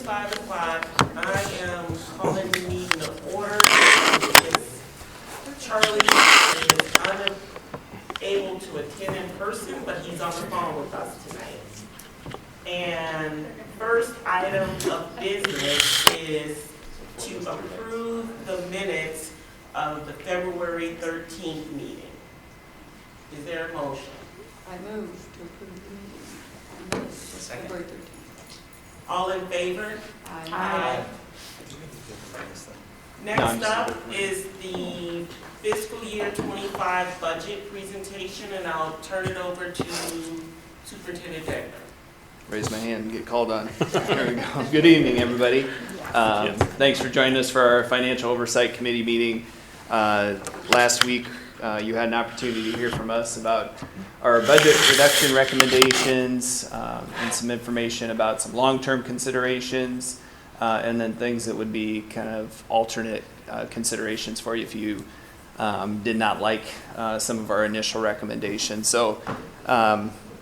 5 o'clock. I am calling the meeting to order because Charlie is unable to attend in person, but he's on the phone with us tonight. And first item of business is to approve the minutes of the February 13th meeting. Is there a motion? I move to approve the meeting. February 13th. All in favor? Aye. Next up is the fiscal year 25 budget presentation, and I'll turn it over to Superintendent Degner. Raise my hand and get called on. There we go. Good evening, everybody. Thanks for joining us for our Financial Oversight Committee meeting. Last week, you had an opportunity to hear from us about our budget reduction recommendations and some information about some long-term considerations and then things that would be kind of alternate considerations for you if you did not like some of our initial recommendations. So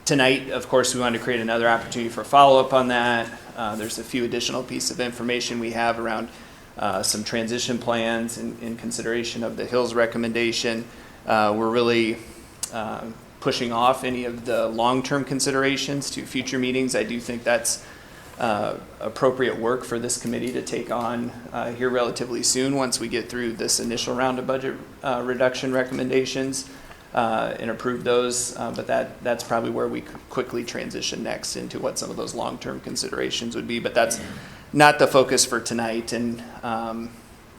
tonight, of course, we wanted to create another opportunity for follow-up on that. There's a few additional pieces of information we have around some transition plans in consideration of the Hills recommendation. We're really pushing off any of the long-term considerations to future meetings. I do think that's appropriate work for this committee to take on here relatively soon once we get through this initial round of budget reduction recommendations and approve those. But that's probably where we could quickly transition next into what some of those long-term considerations would be. But that's not the focus for tonight. And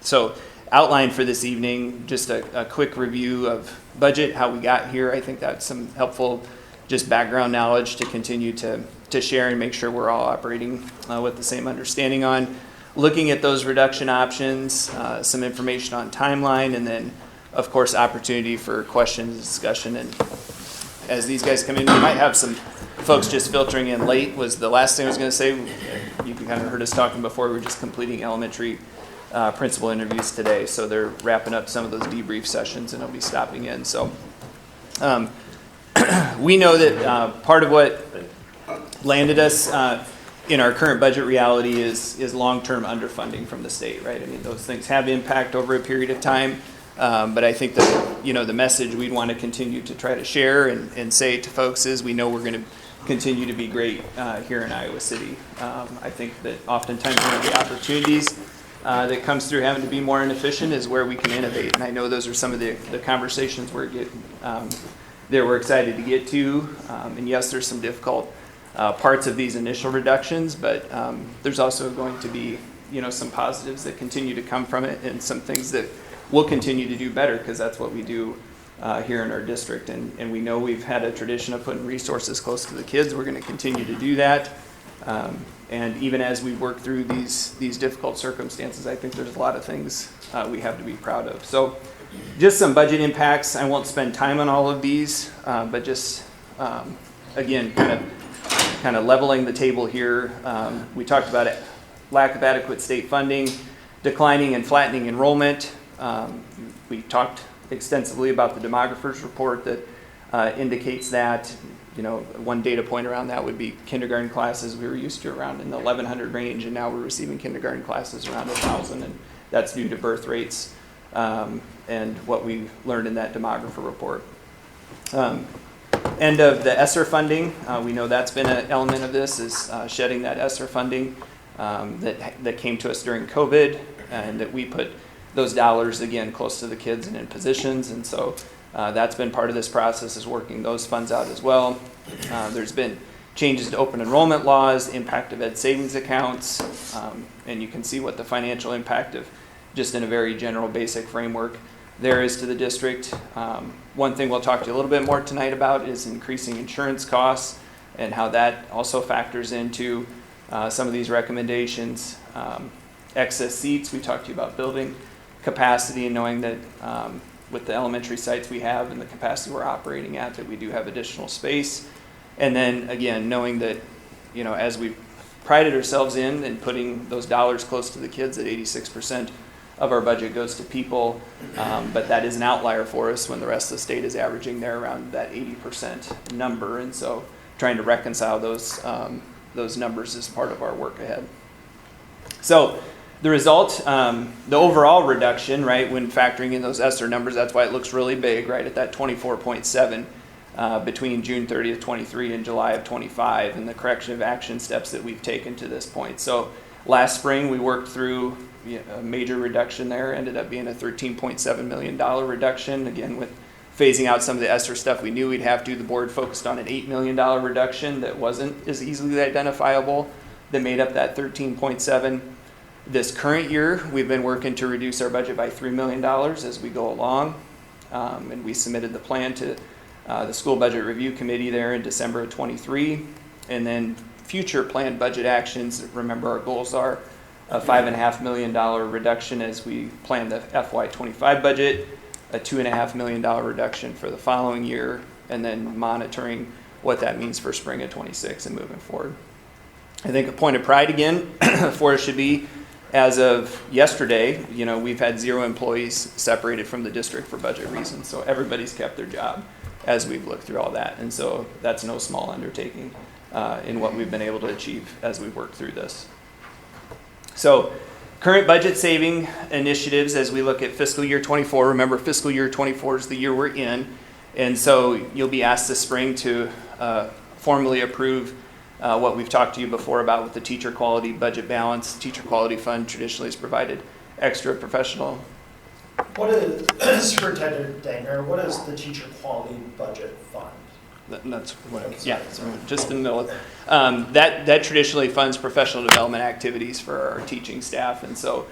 so outline for this evening, just a quick review of budget, how we got here. I think that's some helpful just background knowledge to continue to share and make sure we're all operating with the same understanding on. Looking at those reduction options, some information on timeline, and then, of course, opportunity for questions, discussion. And as these guys come in, we might have some folks just filtering in late was the last thing I was going to say. You kind of heard us talking before. We're just completing elementary principal interviews today, so they're wrapping up some of those debrief sessions, and they'll be stopping in. So we know that part of what landed us in our current budget reality is long-term underfunding from the state, right? I mean, those things have impact over a period of time, but I think that the message we'd want to continue to try to share and say to folks is we know we're going to continue to be great here in Iowa City. I think that oftentimes one of the opportunities that comes through having to be more inefficient is where we can innovate. And I know those are some of the conversations we're excited to get to. And yes, there's some difficult parts of these initial reductions, but there's also going to be some positives that continue to come from it and some things that we'll continue to do better because that's what we do here in our district. And we know we've had a tradition of putting resources close to the kids. We're going to continue to do that. And even as we work through these difficult circumstances, I think there's a lot of things we have to be proud of. So just some budget impacts. I won't spend time on all of these, but just, again, kind of leveling the table here. We talked about it, lack of adequate state funding, declining and flattening enrollment. We talked extensively about the demographers report that indicates that. One data point around that would be kindergarten classes. We were used to around in the 1,100 range, and now we're receiving kindergarten classes around 1,000, and that's due to birth rates and what we learned in that demographer report. End of the ESSER funding. We know that's been an element of this, is shedding that ESSER funding that came to us during COVID, and that we put those dollars, again, close to the kids and in positions, and so that's been part of this process, is working those funds out as well. There's been changes to open enrollment laws, impact of ed savings accounts, and you can see what the financial impact of, just in a very general basic framework, there is to the district. One thing we'll talk to you a little bit more tonight about is increasing insurance costs and how that also factors into some of these recommendations. Excess seats, we talked to you about building capacity and knowing that with the elementary sites we have and the capacity we're operating at, that we do have additional space. And then again, knowing that, as we've prided ourselves in putting those dollars close to the kids, at 86% of our budget goes to people, but that is an outlier for us when the rest of the state is averaging there around that 80% number. And so trying to reconcile those numbers is part of our work ahead. So the result, the overall reduction, right, when factoring in those ESSER numbers, that's why it looks really big, right, at that 24.7 between June 30th, 23 and July of 25, and the corrective action steps that we've taken to this point. So last spring, we worked through a major reduction there, ended up being a $13.7 million reduction, again, with phasing out some of the ESSER stuff we knew we'd have to. The board focused on an $8 million reduction that wasn't as easily identifiable that made up that 13.7. This current year, we've been working to reduce our budget by $3 million as we go along, and we submitted the plan to the School Budget Review Committee there in December of 23, and then future planned budget actions. Remember, our goals are a $5.5 million reduction as we plan the FY25 budget, a $2.5 million reduction for the following year, and then monitoring what that means for spring of 26 and moving forward. I think a point of pride again for us should be, as of yesterday, we've had 0 employees separated from the district for budget reasons. So everybody's kept their job as we've looked through all that. And so that's no small undertaking in what we've been able to achieve as we work through this. So current budget saving initiatives as we look at fiscal year 24. Remember, fiscal year 24 is the year we're in. And so you'll be asked this spring to formally approve what we've talked to you before about with the teacher quality budget balance. Teacher quality fund traditionally has provided extra professional. What is, Superintendent Dangner, what is the teacher quality budget fund? That's what, yeah, so just in the middle of that traditionally funds professional development activities for our teaching staff. And so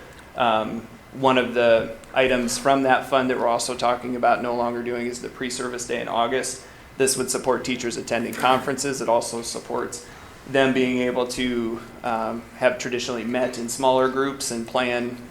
one of the items from that fund that we're also talking about no longer doing is the pre-service day in August. This would support teachers attending conferences. It also supports them being able to have traditionally met in smaller groups and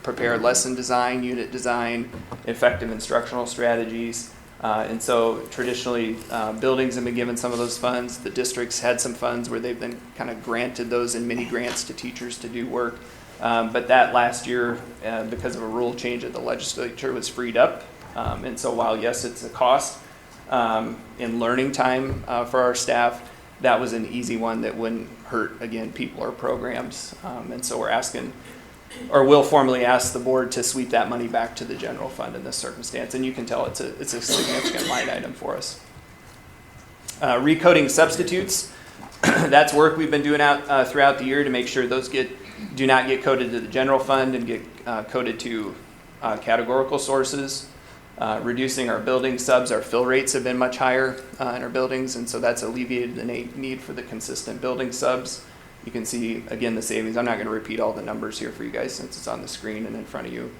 prepare lesson design, unit design, effective instructional strategies. And so traditionally, buildings have been given some of those funds. The districts had some funds where they've been kind of granted those in mini grants to teachers to do work. But that last year, because of a rule change at the legislature, was freed up. And so while, yes, it's a cost in learning time for our staff, that was an easy one that wouldn't hurt, again, people or programs. And so we're asking, or will formally ask the board to sweep that money back to the general fund in this circumstance. And you can tell it's a significant line item for us. Recoding substitutes, that's work we've been doing out throughout the year to make sure those do not get coded to the general fund and get coded to categorical sources. Reducing our building subs, our fill rates have been much higher in our buildings, and so that's alleviated the need for the consistent building subs. You can see, again, the savings. I'm not going to repeat all the numbers here for you guys since it's on the screen and in front of you.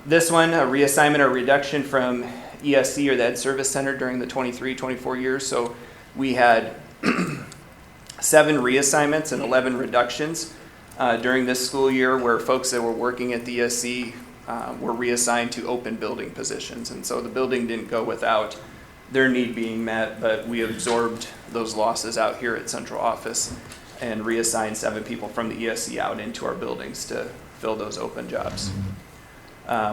This one, a reassignment or reduction from ESC or the Ed Service Center during the 23-24 years. So we had 7 reassignments and 11 reductions during this school year where folks that were working at the ESC were reassigned to open building positions. And so the building didn't go without their need being met, but we absorbed those losses out here at central office and reassigned 7 people from the ESC out into our buildings to fill those open jobs.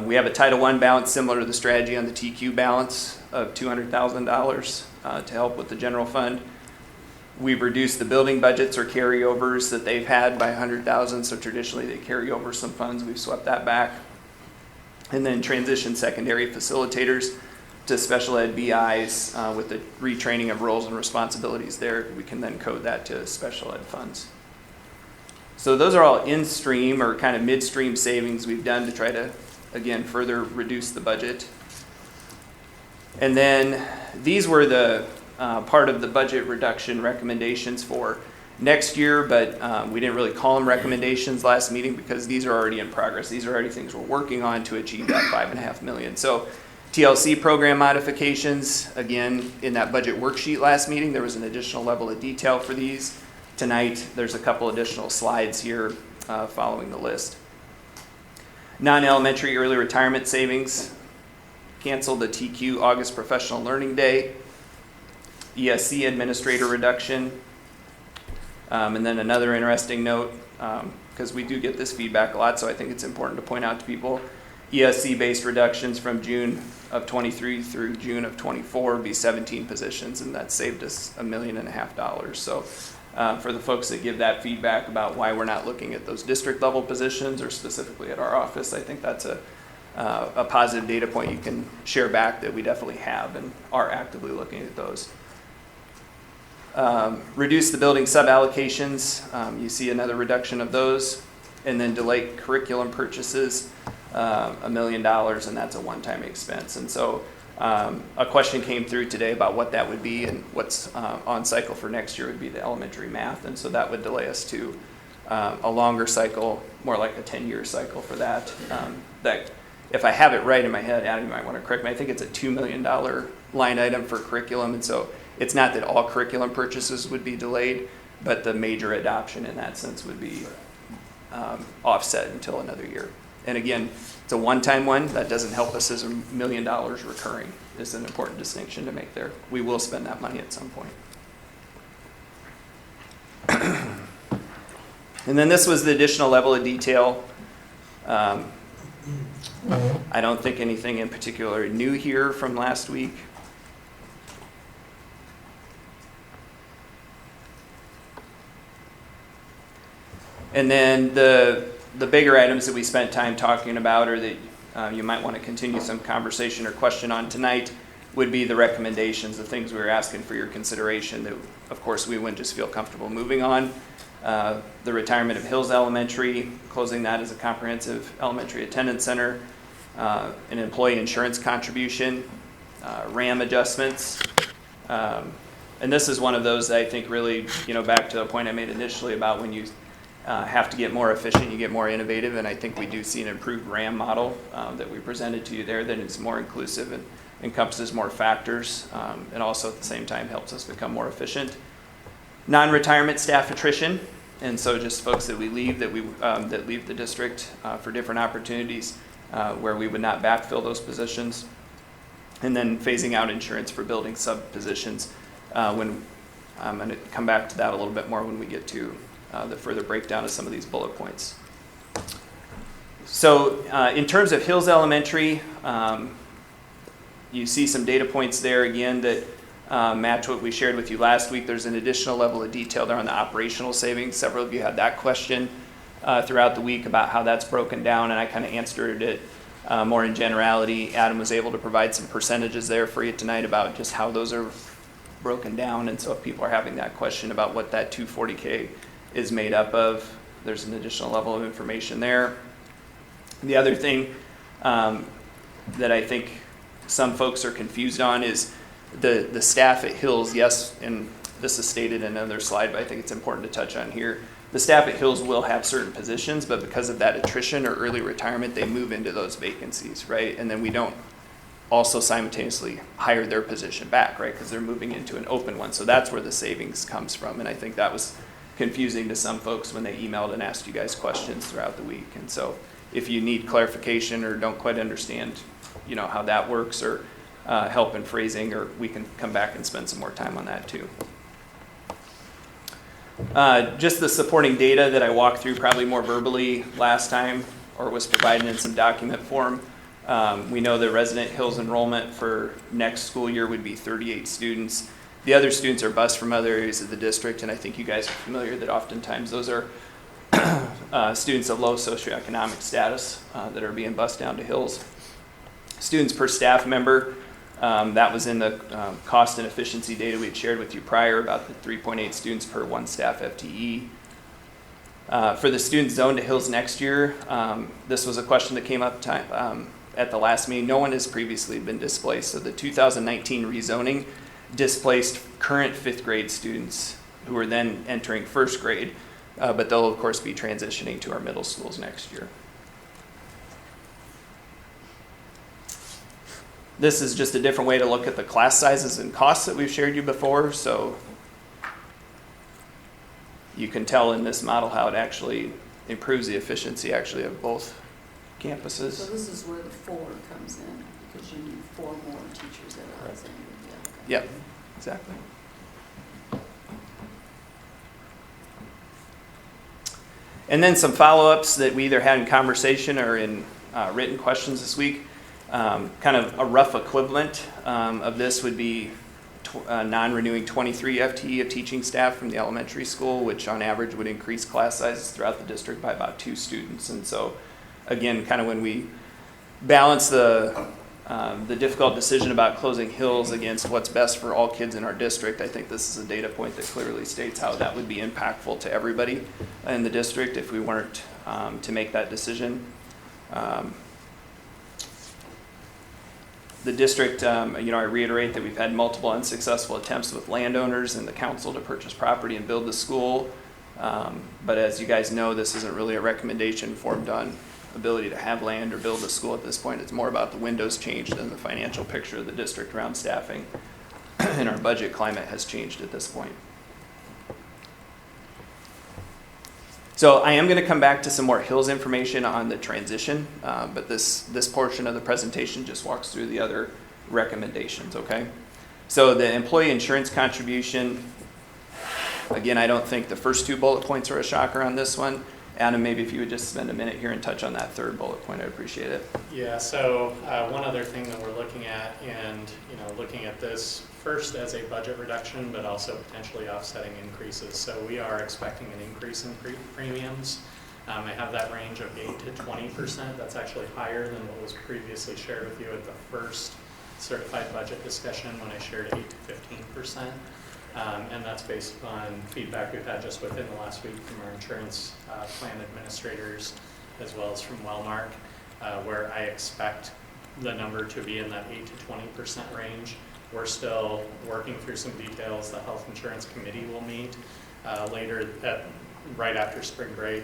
We have a Title I balance similar to the strategy on the TQ balance of $200,000 to help with the general fund. We've reduced the building budgets or carryovers that they've had by $100,000. So traditionally they carry over some funds. We've swept that back. And then transition secondary facilitators to special ed BIs with the retraining of roles and responsibilities there. We can then code that to special ed funds. So those are all in-stream or kind of midstream savings we've done to try to, again, further reduce the budget. And then these were the part of the budget reduction recommendations for next year, but we didn't really call them recommendations last meeting because these are already in progress. These are already things we're working on to achieve that $5.5 million. So TLC program modifications, again, in that budget worksheet last meeting, there was an additional level of detail for these. Tonight, there's a couple additional slides here following the list. Non-elementary early retirement savings, canceled the TQ August Professional Learning Day, ESC administrator reduction, and then another interesting note, because we do get this feedback a lot, so I think it's important to point out to people, ESC-based reductions from June of 23 through June of 24 would be 17 positions, and that saved us $1.5 million. So for the folks that give that feedback about why we're not looking at those district level positions or specifically at our office. I think that's a positive data point you can share back that we definitely have and are actively looking at those. Reduce the building sub-allocations. You see another reduction of those. And then delay curriculum purchases, $1 million, and that's a one-time expense. And so a question came through today about what that would be, and what's on cycle for next year would be the elementary math. And so that would delay us to a longer cycle, more like a 10-year cycle for that. That, if I have it right in my head, Adam, you might want to correct me, I think it's a $2 million line item for curriculum. And so it's not that all curriculum purchases would be delayed, but the major adoption in that sense would be offset until another year. And again, it's a one-time one. That doesn't help us as $1 million recurring. It's an important distinction to make there. We will spend that money at some point. And then this was the additional level of detail. I don't think anything in particular new here from last week. And then the bigger items that we spent time talking about, or that you might want to continue some conversation or question on tonight, would be the recommendations, the things we were asking for your consideration that, of course, we wouldn't just feel comfortable moving on. The retirement of Hills Elementary, closing that as a comprehensive elementary attendance center, an employee insurance contribution, RAM adjustments. And this is one of those that I think really, back to the point I made initially about when you have to get more efficient, you get more innovative, and I think we do see an improved RAM model that we presented to you there that is more inclusive and encompasses more factors, and also at the same time helps us become more efficient. Non-retirement staff attrition, and so just folks that we leave, that leave the district for different opportunities where we would not backfill those positions. And then phasing out insurance for building sub positions. When I'm going to come back to that a little bit more when we get to the further breakdown of some of these bullet points. So in terms of Hills Elementary, you see some data points there again that match what we shared with you last week. There's an additional level of detail there on the operational savings. Several of you had that question throughout the week about how that's broken down, and I kind of answered it more in generality. Adam was able to provide some percentages there for you tonight about just how those are broken down, and so if people are having that question about what that $240K is made up of, there's an additional level of information there. The other thing that I think some folks are confused on is the staff at Hills. Yes, and this is stated in another slide, but I think it's important to touch on here. The staff at Hills will have certain positions, but because of that attrition or early retirement, they move into those vacancies, right? And then we don't also simultaneously hire their position back, right? Because they're moving into an open one. So that's where the savings comes from. And I think that was confusing to some folks when they emailed and asked you guys questions throughout the week. And so if you need clarification or don't quite understand, how that works, or help in phrasing, or we can come back and spend some more time on that too. Just the supporting data that I walked through probably more verbally last time, or was provided in some document form. We know the resident Hills enrollment for next school year would be 38 students. The other students are bused from other areas of the district, and I think you guys are familiar that oftentimes those are students of low socioeconomic status that are being bused down to Hills. Students per staff member, that was in the cost and efficiency data we had shared with you prior about the 3.8 students per one staff FTE. For the students zoned to Hills next year, this was a question that came up at the last meeting. No one has previously been displaced, so the 2019 rezoning displaced current 5th grade students who are then entering 1st grade, but they'll of course be transitioning to our middle schools next year. This is just a different way to look at the class sizes and costs that we've shared you before, so you can tell in this model how it actually improves the efficiency actually of both campuses. So this is where the 4 comes in, because you need 4 more teachers at Alexander. Yep, exactly. And then some follow-ups that we either had in conversation or in written questions this week. Kind of a rough equivalent of this would be non-renewing 23 FTE of teaching staff from the elementary school, which on average would increase class sizes throughout the district by about 2 students. And so, again, kind of when we balance the difficult decision about closing Hills against what's best for all kids in our district, I think this is a data point that clearly states how that would be impactful to everybody in the district if we weren't to make that decision. The district, I reiterate that we've had multiple unsuccessful attempts with landowners and the council to purchase property and build the school. But as you guys know, this isn't really a recommendation formed on ability to have land or build a school at this point. It's more about the windows changed than the financial picture of the district around staffing. And our budget climate has changed at this point. So I am going to come back to some more Hills information on the transition, but this portion of the presentation just walks through the other recommendations, okay? So the employee insurance contribution, again, I don't think the first 2 bullet points are a shocker on this one. Adam, maybe if you would just spend a minute here and touch on that 3rd bullet point, I'd appreciate it. Yeah, so one other thing that we're looking at, and looking at this first as a budget reduction, but also potentially offsetting increases. So we are expecting an increase in premiums. I have that range of 8 to 20%. That's actually higher than what was previously shared with you at the first certified budget discussion when I shared 8 to 15%. And that's based on feedback we've had just within the last week from our insurance plan administrators, as well as from Wellmark, where I expect the number to be in that 8 to 20% range. We're still working through some details. The Health Insurance Committee will meet right after spring break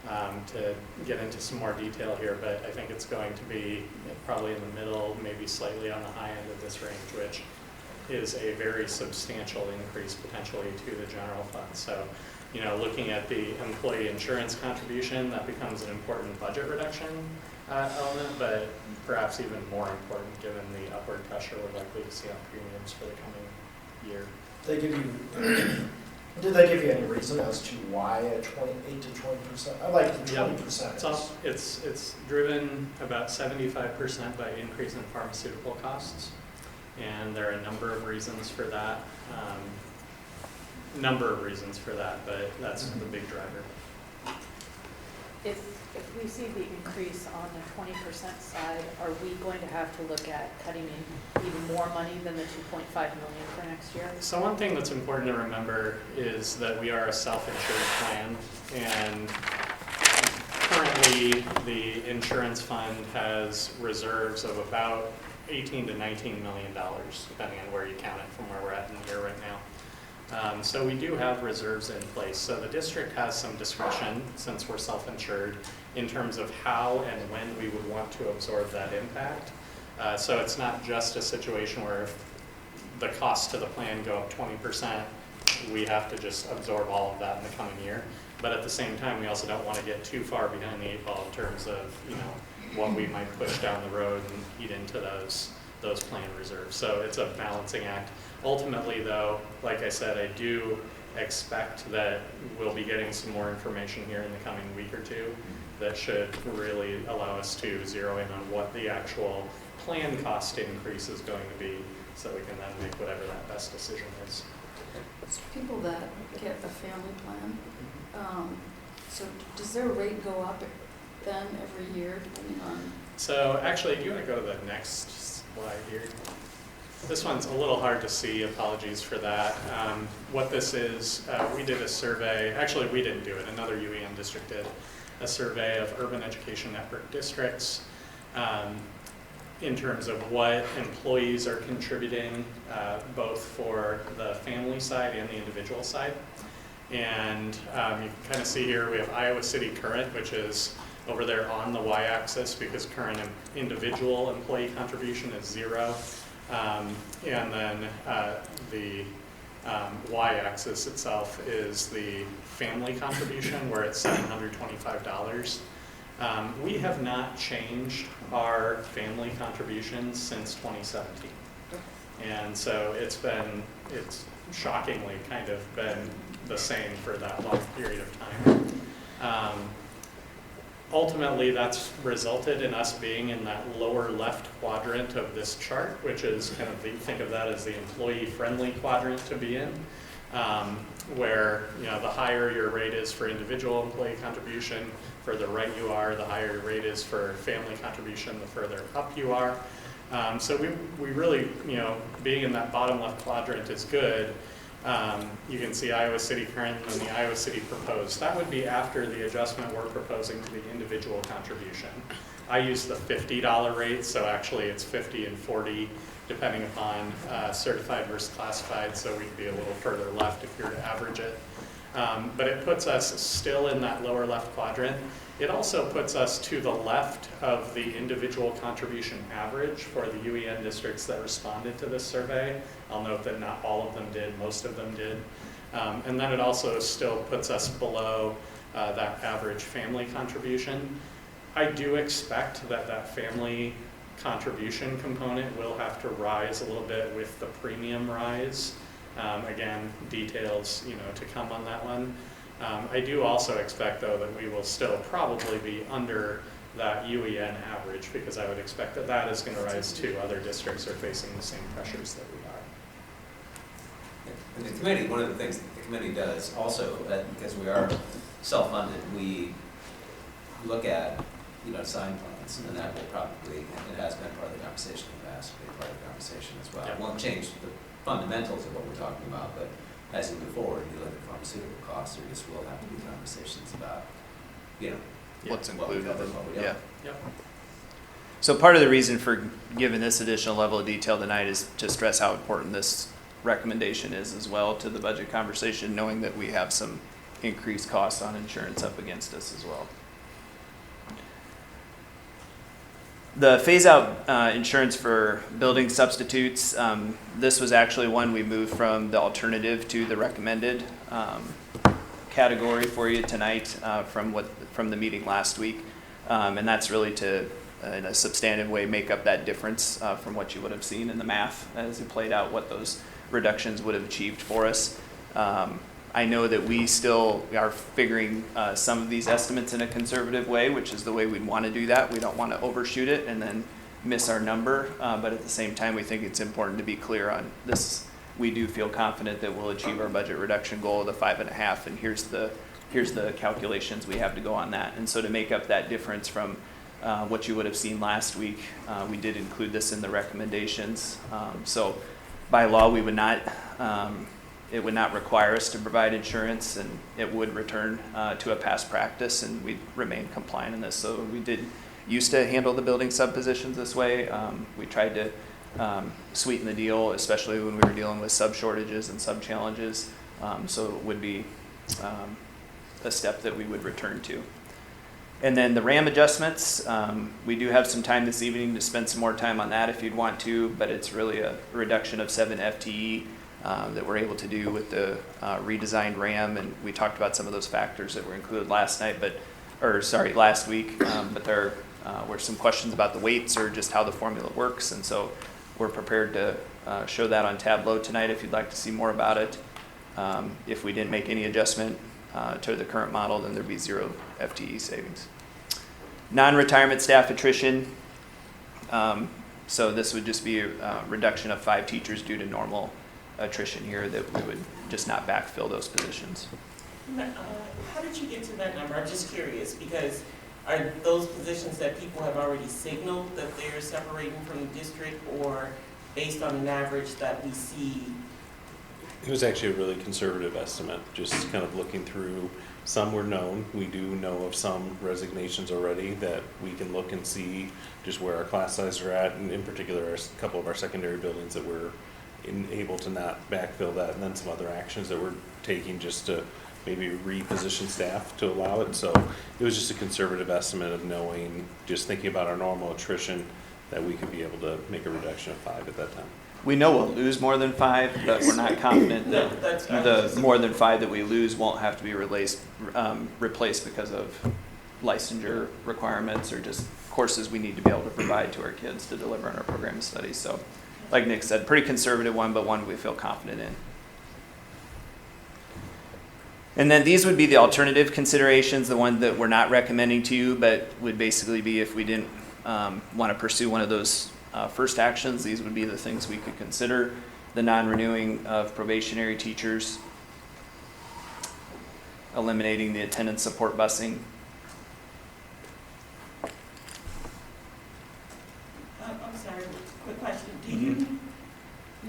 to get into some more detail here, but I think it's going to be probably in the middle, maybe slightly on the high end of this range, which is a very substantial increase potentially to the general fund. So, looking at the employee insurance contribution, that becomes an important budget reduction element, but perhaps even more important given the upward pressure we're likely to see on premiums for the coming year. Did they give you any reason as to why a 8 to 20%? I like the 20%. It's driven about 75% by increase in pharmaceutical costs. And there are a number of reasons for that. But that's the big driver. If we see the increase on the 20% side, are we going to have to look at cutting in even more money than the $2.5 million for next year? So one thing that's important to remember is that we are a self-insured plan, and currently the insurance fund has reserves of about $18 to $19 million, depending on where you count it from where we're at in the year right now. So we do have reserves in place. So the district has some discretion, since we're self-insured, in terms of how and when we would want to absorb that impact. So it's not just a situation where if the costs to the plan go up 20%, we have to just absorb all of that in the coming year. But at the same time, we also don't want to get too far behind the 8 ball in terms of, what we might push down the road and eat into those plan reserves. So it's a balancing act. Ultimately, though, like I said, I do expect that we'll be getting some more information here in the coming week or two that should really allow us to zero in on what the actual plan cost increase is going to be, so we can then make whatever that best decision is. So people that get a family plan, so does their rate go up then every year depending on? So actually, do you want to go to the next slide here? This one's a little hard to see, apologies for that. What this is, we did a survey, actually we didn't do it, another UEM district did a survey of urban education network districts in terms of what employees are contributing both for the family side and the individual side. And you can kind of see here we have Iowa City current, which is over there on the y-axis because current individual employee contribution is 0. And then the y-axis itself is the family contribution where it's $725. We have not changed our family contributions since 2017. And so it's shockingly kind of been the same for that long period of time. Ultimately, that's resulted in us being in that lower left quadrant of this chart, which is kind of think of that as the employee-friendly quadrant to be in, where the higher your rate is for individual employee contribution, further right you are, the higher your rate is for family contribution, the further up you are. So we really, being in that bottom left quadrant is good. You can see Iowa City current and the Iowa City proposed. That would be after the adjustment we're proposing to the individual contribution. I use the $50 rate, so actually it's 50 and 40 depending upon certified versus classified, so we'd be a little further left if you were to average it. But it puts us still in that lower left quadrant. It also puts us to the left of the individual contribution average for the UEN districts that responded to this survey. I'll note that not all of them did, most of them did. And then it also still puts us below that average family contribution. I do expect that that family contribution component will have to rise a little bit with the premium rise. Again, details to come on that one. I do also expect, though, that we will still probably be under that UEN average, because I would expect that that is going to rise too. Other districts are facing the same pressures that we are. And the committee, one of the things that the committee does also, because we are self-funded, we look at sign plans, and that will probably, it has been part of the conversation in the past, be part of the conversation as well. Yeah. It won't change the fundamentals of what we're talking about, but as you move forward, you look at pharmaceutical costs, there just will have to be conversations about, What's what we included? cover and what we don't. Yeah. Yep. So part of the reason for giving this additional level of detail tonight is to stress how important this recommendation is as well to the budget conversation, knowing that we have some increased costs on insurance up against us as well. The phase-out insurance for building substitutes, this was actually one we moved from the alternative to the recommended category for you tonight from the meeting last week. And that's really to, in a substantive way, make up that difference from what you would have seen in the math as it played out, what those reductions would have achieved for us. I know that we still are figuring some of these estimates in a conservative way, which is the way we'd want to do that. We don't want to overshoot it and then miss our number, but at the same time, we think it's important to be clear on this. We do feel confident that we'll achieve our budget reduction goal of the 5.5, and here's the calculations we have to go on that. And so to make up that difference from what you would have seen last week, we did include this in the recommendations. So by law, we would not. It would not require us to provide insurance, and it would return to a past practice, and we'd remain compliant in this. So we did used to handle the building sub positions this way. We tried to sweeten the deal, especially when we were dealing with sub shortages and sub challenges. So it would be a step that we would return to. And then the RAM adjustments, we do have some time this evening to spend some more time on that if you'd want to, but it's really a reduction of 7 FTE. That we're able to do with the redesigned RAM, and we talked about some of those factors that were included last week, but there were some questions about the weights or just how the formula works, and so we're prepared to show that on Tableau tonight if you'd like to see more about it. If we didn't make any adjustment to the current model, then there'd be 0 FTE savings. Non-retirement staff attrition, so this would just be a reduction of 5 teachers due to normal attrition here, that we would just not backfill those positions. How did you get to that number? I'm just curious, because are those positions that people have already signaled that they're separating from the district, or based on an average that we see? It was actually a really conservative estimate, just kind of looking through. Some were known. We do know of some resignations already that we can look and see just where our class sizes are at, and in particular, a couple of our secondary buildings that we're able to not backfill that, and then some other actions that we're taking just to maybe reposition staff to allow it. So it was just a conservative estimate of knowing, just thinking about our normal attrition, that we could be able to make a reduction of 5 at that time. We know we'll lose more than 5, but we're not confident that the more than 5 that we lose won't have to be replaced because of licensure requirements or just courses we need to be able to provide to our kids to deliver on our program of studies. So like Nick said, pretty conservative one, but one we feel confident in. And then these would be the alternative considerations, the one that we're not recommending to you, but would basically be if we didn't want to pursue one of those first actions, these would be the things we could consider. The non-renewing of probationary teachers, eliminating the attendance support busing. I'm sorry, quick question. Do you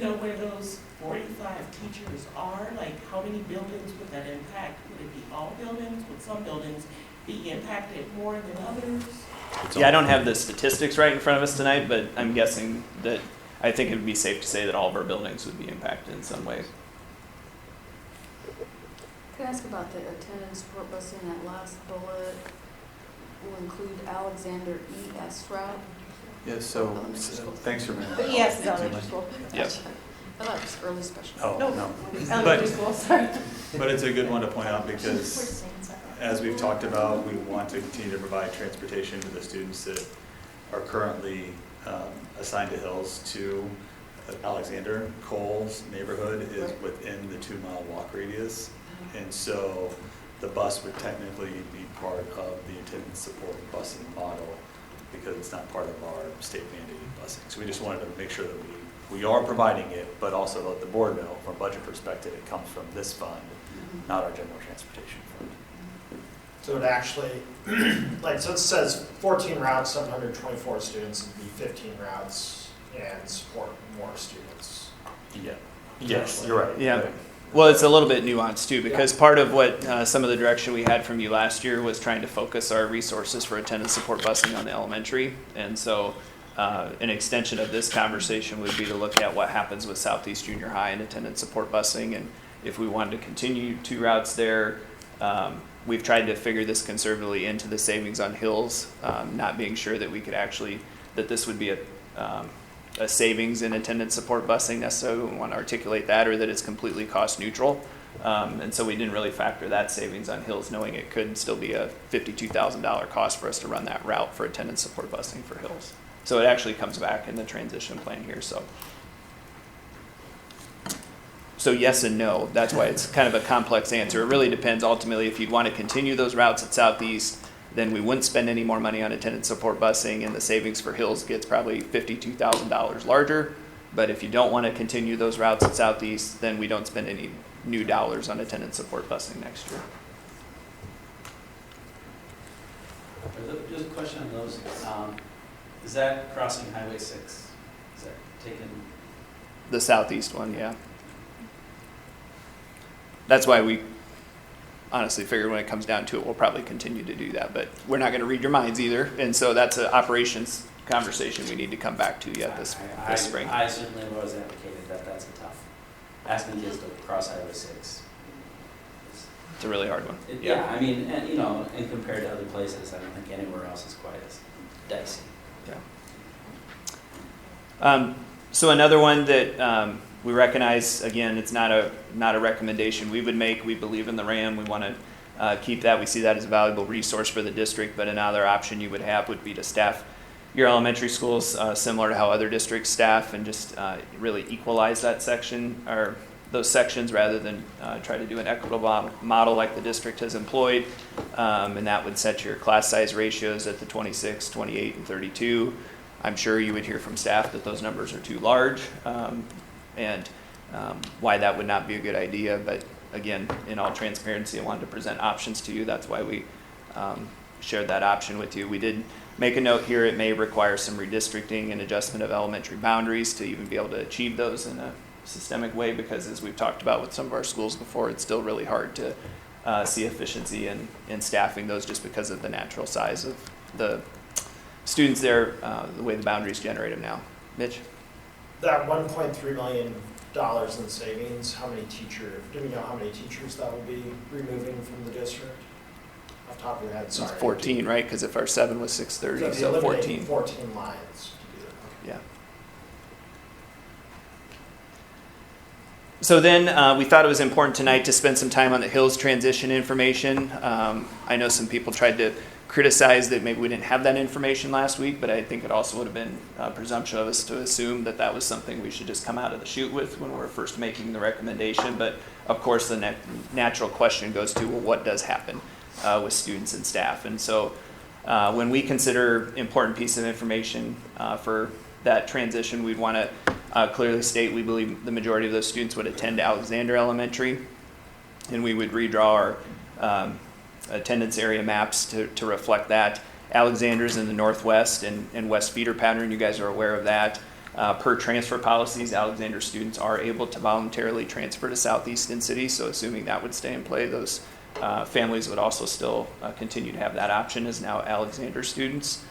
know where those 45 teachers are? Like, how many buildings would that impact? Would it be all buildings? Would some buildings be impacted more than others? Yeah, I don't have the statistics right in front of us tonight, but I'm guessing that I think it would be safe to say that all of our buildings would be impacted in some way. Can I ask about the attendance support busing? That last bullet will include Alexander E.S. route. Yeah, so, Elementary school. thanks for that. But yes, it's elementary school. Yep. I thought it was early special. Oh, No. no. Elementary school, sorry. But it's a good one to point out because, as we've talked about, we want to continue to provide transportation to the students that are currently assigned to Hills to Alexander. Cole's neighborhood is Right. within the 2-mile walk radius. And so the bus would technically be part of the attendance support busing model because it's not part of our state mandated busing. So we just wanted to make sure that we are providing it, but also let the board know from a budget perspective, it comes from this fund, not our general transportation fund. So it actually, like, so it says 14 routes, 724 students, it'd be 15 routes and support more students. Yeah. Yes, you're right. Yeah. Right. Well, it's a little bit nuanced too, because part of what some of the direction we had from you last year was trying to focus our resources for attendance support busing on the elementary. And so an extension of this conversation would be to look at what happens with Southeast Junior High and attendance support busing. And if we wanted to continue 2 routes there, we've tried to figure this conservatively into the savings on Hills, not being sure that we could actually, that this would be a savings in attendance support busing necessarily. We want to articulate that, or that it's completely cost neutral. And so we didn't really factor that savings on Hills, knowing it could still be a $52,000 cost for us to run that route for attendance support busing for Hills. So it actually comes back in the transition plan here. So yes and no. That's why it's kind of a complex answer. It really depends ultimately. If you'd want to continue those routes at Southeast, then we wouldn't spend any more money on attendance support busing, and the savings for Hills gets probably $52,000 larger. But if you don't want to continue those routes at Southeast, then we don't spend any new dollars on attendance support busing next year. Just a question on those. Is that crossing Highway 6? Is that taken? The Southeast one, yeah. That's why we honestly figured when it comes down to it, we'll probably continue to do that. But we're not going to read your minds either. And so that's an operations conversation we need to come back to yet this spring. I certainly have always advocated that that's a tough, asking kids to cross Highway 6. It's a really hard one. Yeah, I mean, and, you know, and compared to other places, I don't think anywhere else is quite as dicey. Yeah. So another one that we recognize, again, it's not a recommendation we would make. We believe in the RAM. We want to keep that. We see that as a valuable resource for the district. But another option you would have would be to staff your elementary schools similar to how other districts staff, and just really equalize that section or those sections rather than try to do an equitable model like the district has employed. And that would set your class size ratios at the 26, 28, and 32. I'm sure you would hear from staff that those numbers are too large, and why that would not be a good idea. But again, in all transparency, I wanted to present options to you. That's why we shared that option with you. We did make a note here, it may require some redistricting and adjustment of elementary boundaries to even be able to achieve those in a systemic way, because as we've talked about with some of our schools before, it's still really hard to see efficiency in staffing those just because of the natural size of the students there, the way the boundaries generate them now. Mitch? That $1.3 million in savings, do we know how many teachers that will be removing from the district? Off the top of your head, sorry. It's 14, right? Because if our 7 was 630, so 14. 14 lines to do that. Yeah. So then we thought it was important tonight to spend some time on the Hills transition information. I know some people tried to criticize that maybe we didn't have that information last week, but I think it also would have been presumptuous of us to assume that that was something we should just come out of the chute with when we were first making the recommendation. But of course, the natural question goes to, well, what does happen with students and staff? And so when we consider important piece of information for that transition, we'd want to clearly state we believe the majority of those students would attend Alexander Elementary, and we would redraw our attendance area maps to reflect that. Alexander's in the northwest and west feeder pattern. You guys are aware of that. Per transfer policies, Alexander students are able to voluntarily transfer to Southeastern City, so assuming that would stay in play, those families would also still continue to have that option as now Alexander students.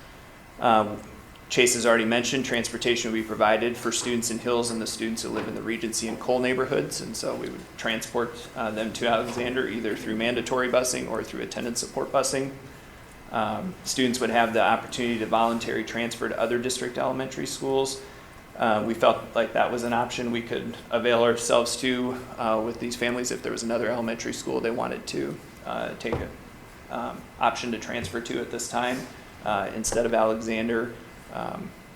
Chase has already mentioned transportation will be provided for students in Hills and the students who live in the Regency and Cole neighborhoods, and so we would transport them to Alexander either through mandatory busing or through attendance support busing. Students would have the opportunity to voluntarily transfer to other district elementary schools. We felt like that was an option we could avail ourselves to with these families if there was another elementary school they wanted to take an option to transfer to at this time instead of Alexander.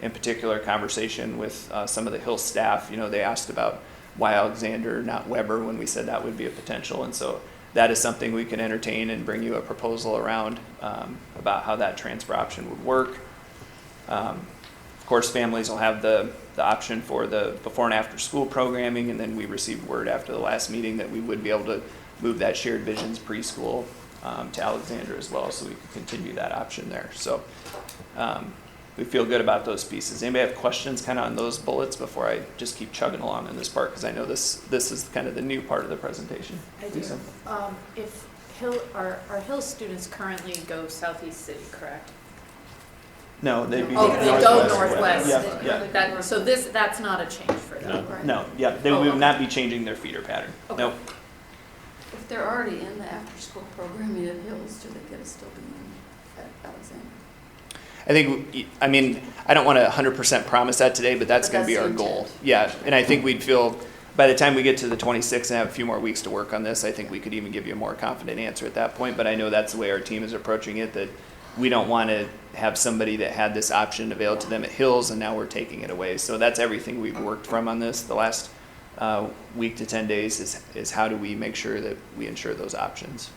In particular, conversation with some of the Hill staff, they asked about why Alexander, not Weber, when we said that would be a potential. And so that is something we can entertain and bring you a proposal around about how that transfer option would work. Of course, families will have the option for the before and after school programming, and then we received word after the last meeting that we would be able to move that Shared Visions preschool to Alexander as well, so we could continue that option there. So we feel good about those pieces. Anybody have questions kind of on those bullets before I just keep chugging along in this part, because I know this is kind of the new part of the presentation. I do. If our Hill students currently go Southeast City, correct? No, they'd be Oh, they go northwest. Yeah. So that's not a change for them, right? No, yeah, they would not be changing their feeder pattern. Okay. Nope. If they're already in the after-school programming at Hills, do they get to still be in at Alexander? I mean, I don't want to 100% promise that today, but that's going to be our goal. Intent. Yeah, and I think we'd feel, by the time we get to the 26th and have a few more weeks to work on this, I think we could even give you a more confident answer at that point. But I know that's the way our team is approaching it, that we don't want to have somebody that had this option available to them at Hills, and now we're taking it away. So that's everything we've worked from on this the last week to 10 days is how do we make sure that we ensure those options.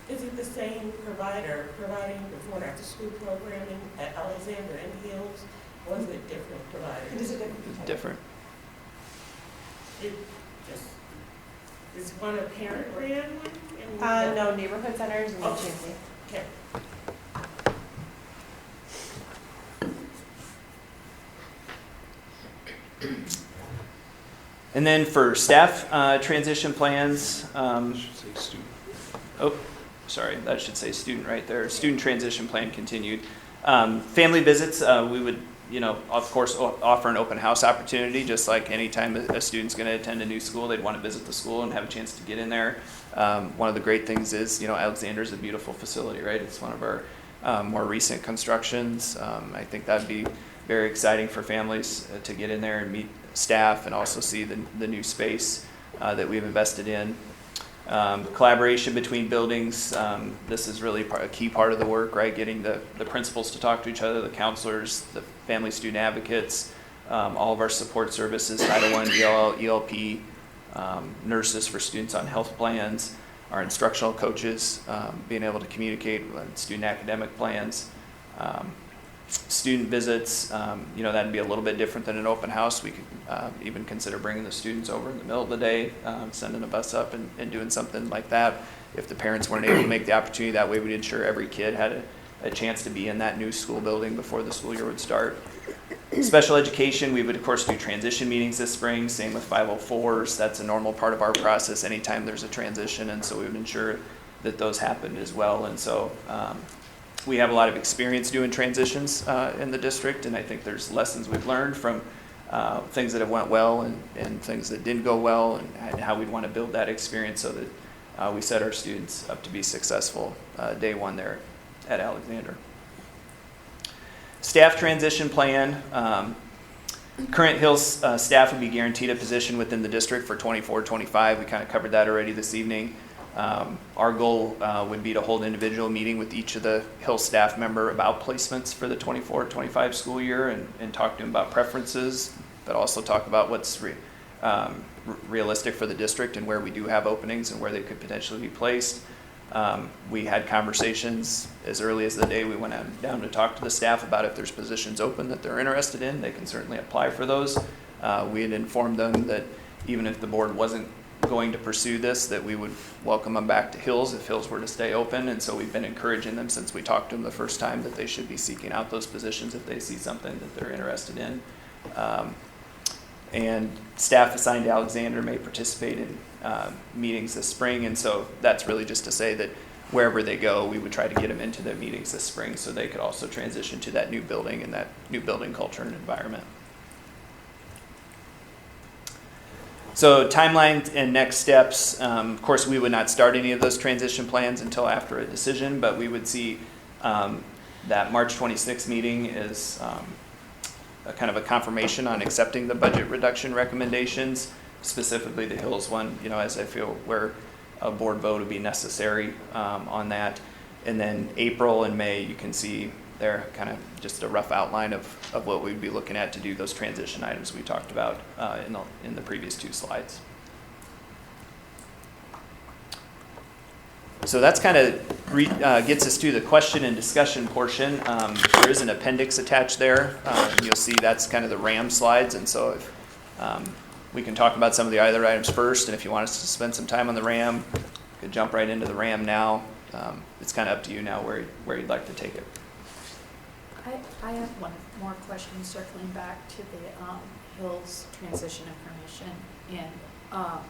Is it the same provider providing before and after school programming at Alexander and Hills? Or is it different providers? It is a different. Different. Is one a parent ran one? No, neighborhood centers and Oh. Chancey. Okay. And then for staff transition plans, Should say student. oh, sorry, that should say student right there. Student transition plan continued. Family visits, we would, of course, offer an open house opportunity, just like anytime a student's going to attend a new school, they'd want to visit the school and have a chance to get in there. One of the great things is, Alexander's a beautiful facility, right? It's one of our more recent constructions. I think that'd be very exciting for families to get in there and meet staff and also see the new space that we've invested in. Collaboration between buildings, this is really a key part of the work, right? Getting the principals to talk to each other, the counselors, the family student advocates, all of our support services, Title I, ELL, ELP, nurses for students on health plans, our instructional coaches, being able to communicate on student academic plans. Student visits, that'd be a little bit different than an open house. We could even consider bringing the students over in the middle of the day, sending a bus up and doing something like that. If the parents weren't able to make the opportunity, that way we'd ensure every kid had a chance to be in that new school building before the school year would start. Special education, we would of course do transition meetings this spring, same with 504s. That's a normal part of our process anytime there's a transition, and so we would ensure that those happened as well. And so we have a lot of experience doing transitions in the district, and I think there's lessons we've learned from things that have went well and things that didn't go well, and how we'd want to build that experience so that we set our students up to be successful day one there at Alexander. Staff transition plan. Current Hills staff would be guaranteed a position within the district for 24-25. We kind of covered that already this evening. Our goal would be to hold an individual meeting with each of the Hills staff member about placements for the 24-25 school year and talk to them about preferences, but also talk about what's realistic for the district and where we do have openings and where they could potentially be placed. We had conversations as early as the day we went down to talk to the staff about if there's positions open that they're interested in, they can certainly apply for those. We had informed them that even if the board wasn't going to pursue this, that we would welcome them back to Hills if Hills were to stay open. And so we've been encouraging them since we talked to them the first time that they should be seeking out those positions if they see something that they're interested in. And staff assigned to Alexander may participate in meetings this spring. And so that's really just to say that wherever they go, we would try to get them into the meetings this spring so they could also transition to that new building and that new building culture and environment. So timeline and next steps, of course, we would not start any of those transition plans until after a decision, but we would see that March 26th meeting is a kind of a confirmation on accepting the budget reduction recommendations, specifically the Hills one, as I feel where a board vote would be necessary on that. And then April and May, you can see there kind of just a rough outline of what we'd be looking at to do those transition items we talked about in the previous two slides. So that's kind of gets us to the question and discussion portion. There is an appendix attached there. You'll see that's kind of the RAM slides. And so if, we can talk about some of the other items first. And if you want us to spend some time on the RAM, we could jump right into the RAM now. It's kind of up to you now where you'd like to take it. I have one more question circling back to the Hills transition information. And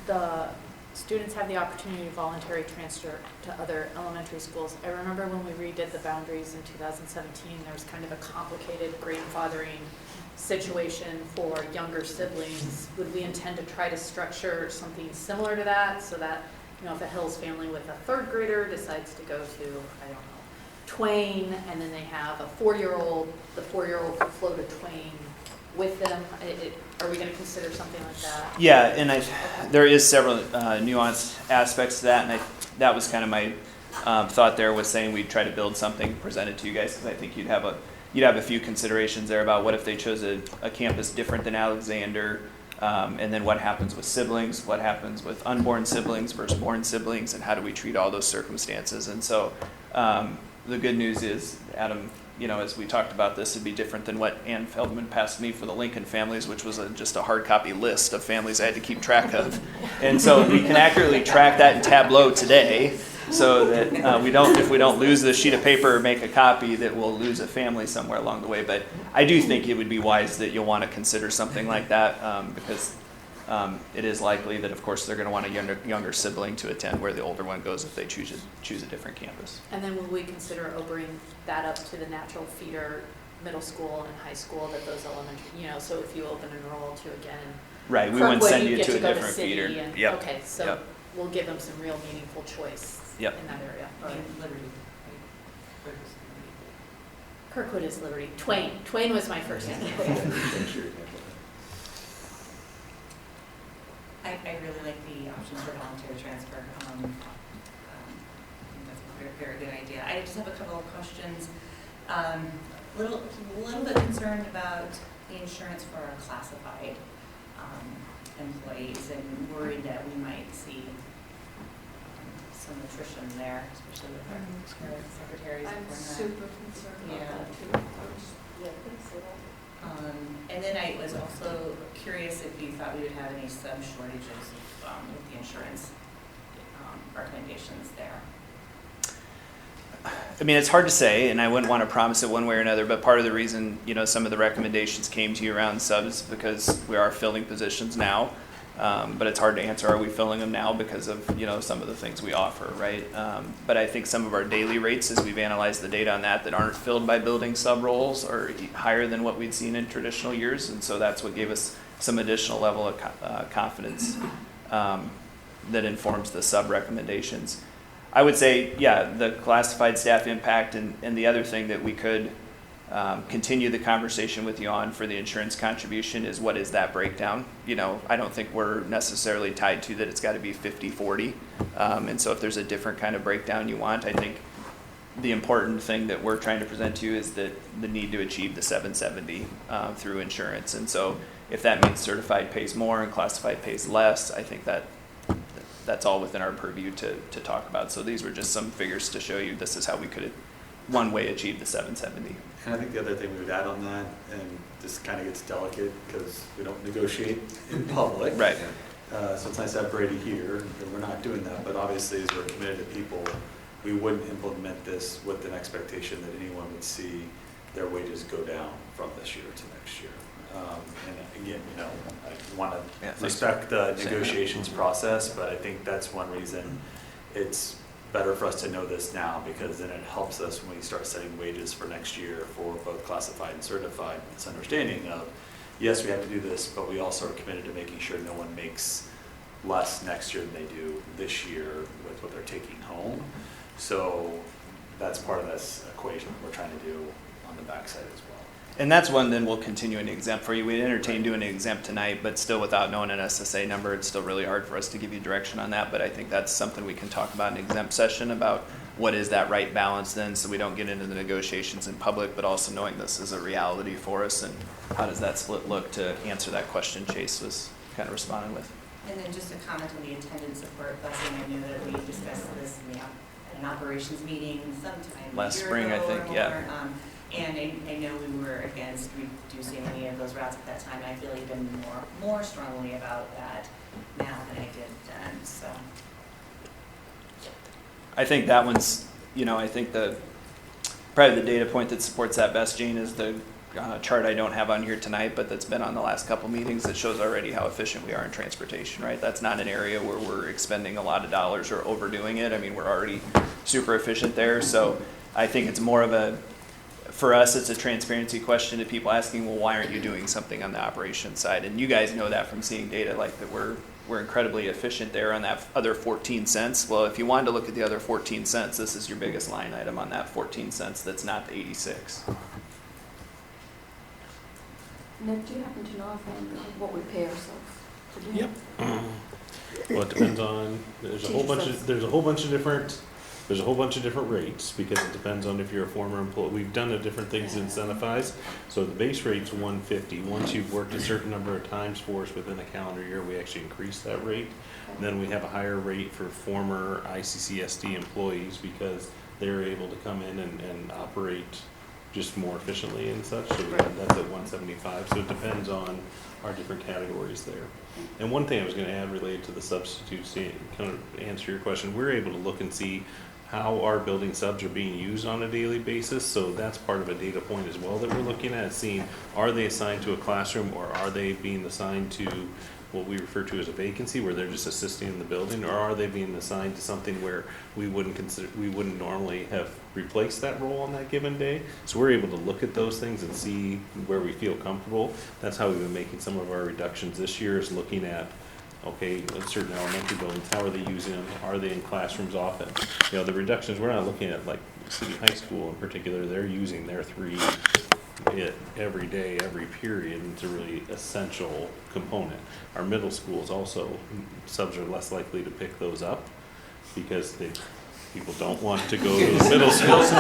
the students have the opportunity to voluntarily transfer to other elementary schools. I remember when we redid the boundaries in 2017, there was kind of a complicated grandfathering situation for younger siblings. Would we intend to try to structure something similar to that so that, if a Hills family with a third grader decides to go to, I don't know, Twain, and then they have a 4-year-old, the 4-year-old could flow to Twain with them? Are we going to consider something like that? Yeah, and there is several nuanced aspects to that, and that was kind of my thought there, was saying we'd try to build something presented to you guys, because I think you'd have a few considerations there about what if they chose a campus different than Alexander, and then what happens with siblings, what happens with unborn siblings versus born siblings, and how do we treat all those circumstances. And so the good news is, Adam, as we talked about, this would be different than what Ann Feldman passed me for the Lincoln families, which was just a hard copy list of families I had to keep track of. And so we can accurately track that in Tableau today, so that if we don't lose the sheet of paper or make a copy, that we'll lose a family somewhere along the way. But I do think it would be wise that you'll want to consider something like that, because it is likely that, of course, they're going to want a younger sibling to attend where the older one goes if they choose a different campus. And then will we consider opening that up to the natural feeder middle school and high school, that those elementary, so if you open enroll to again. Right, we wouldn't send you get to a go different city feeder. and- Yep. Okay, so Yep. we'll give them some real meaningful choice Yep. in that area. Liberty. Kirkwood is Liberty. Twain was my first name. I really like the options for voluntary transfer. I think that's a very, very good idea. I just have a couple of questions. Little bit concerned about the insurance for our classified employees, and worried that we might see some attrition there, especially with our secretaries. I'm and whatnot. super concerned Yeah. about that too. And then I was also curious if you thought we would have any shortages with the insurance recommendations there. I mean, it's hard to say, and I wouldn't want to promise it one way or another, but part of the reason, some of the recommendations came to you around subs because we are filling positions now. But it's hard to answer, are we filling them now because of, some of the things we offer, right? But I think some of our daily rates, as we've analyzed the data on that aren't filled by building sub roles, are higher than what we'd seen in traditional years. And so that's what gave us some additional level of confidence that informs the sub recommendations. I would say, yeah, the classified staff impact, and the other thing that we could continue the conversation with you on for the insurance contribution is what is that breakdown? You know, I don't think we're necessarily tied to that it's got to be 50-40. And so if there's a different kind of breakdown you want, I think the important thing that we're trying to present to you is that the need to achieve the 770 through insurance. And so if that means certified pays more and classified pays less, I think that's all within our purview to talk about. So these were just some figures to show you this is how we could one way achieve the 770. And I think the other thing we would add on that, and this kind of gets delicate because we don't negotiate in public. Right. So it's nice to have Brady here, and we're not doing that, but obviously as we're committed to people, we wouldn't implement this with an expectation that anyone would see their wages go down from this year to next year. And again, you know, I want to respect the negotiations process, but I think that's one reason it's better for us to know this now, because then it helps us when we start setting wages for next year for both classified and certified. This understanding of, yes, we have to do this, but we also are committed to making sure no one makes less next year than they do this year with what they're taking home. So that's part of this equation we're trying to do on the backside as well. And that's one then we'll continue an exempt for you. We'd entertain doing an exempt tonight, but still without knowing an SSA number, it's still really hard for us to give you direction on that. But I think that's something we can talk about in an exempt session about what is that right balance then, so we don't get into the negotiations in public, but also knowing this is a reality for us, and how does that split look to answer that question Chase was kind of responding with. And then just a comment on the attendance support busing. I know that we discussed this in at an operations meeting sometime Last a year spring, ago I think, or yeah. more. And I know we were against reducing any of those routes at that time. I feel even more strongly about that now than I did then, so. I think that one's, you know, I think probably the data point that supports that best, Gene, is the chart I don't have on here tonight, but that's been on the last couple meetings that shows already how efficient we are in transportation, right? That's not an area where we're expending a lot of dollars or overdoing it. I mean, we're already super efficient there. So I think it's more of for us, it's a transparency question to people asking, well, why aren't you doing something on the operations side? And you guys know that from seeing data like that we're incredibly efficient there on that other 14 cents. Well, if you wanted to look at the other 14 cents, this is your biggest line item on that 14 cents that's not the 86. Nick, do you happen to know offhand what we pay ourselves for doing? Yep. Well, it depends on, there's a whole bunch of different rates, because it depends on if you're a former employee. We've done different things to incentivize. So the base rate's $150. Once you've worked a certain number of times for us within a calendar year, we actually increase that rate. And then we have a higher rate for former ICCSD employees, because they're able to come in and operate just more efficiently and such. So that's at $175. So it depends on our different categories there. And one thing I was going to add related to the substitutes, to kind of answer your question, we're able to look and see how our building subs are being used on a daily basis. So that's part of a data point as well that we're looking at, seeing are they assigned to a classroom, or are they being assigned to what we refer to as a vacancy, where they're just assisting in the building, or are they being assigned to something where we wouldn't normally have replaced that role on that given day. So we're able to look at those things and see where we feel comfortable. That's how we've been making some of our reductions this year, is looking at, okay, in certain elementary buildings, how are they using them? Are they in classrooms often? You know, the reductions, we're not looking at like City High School in particular. They're using their 3 every day, every period, and it's a really essential component. Our middle schools also, subs are less likely to pick those up because people don't want to go to the middle schools.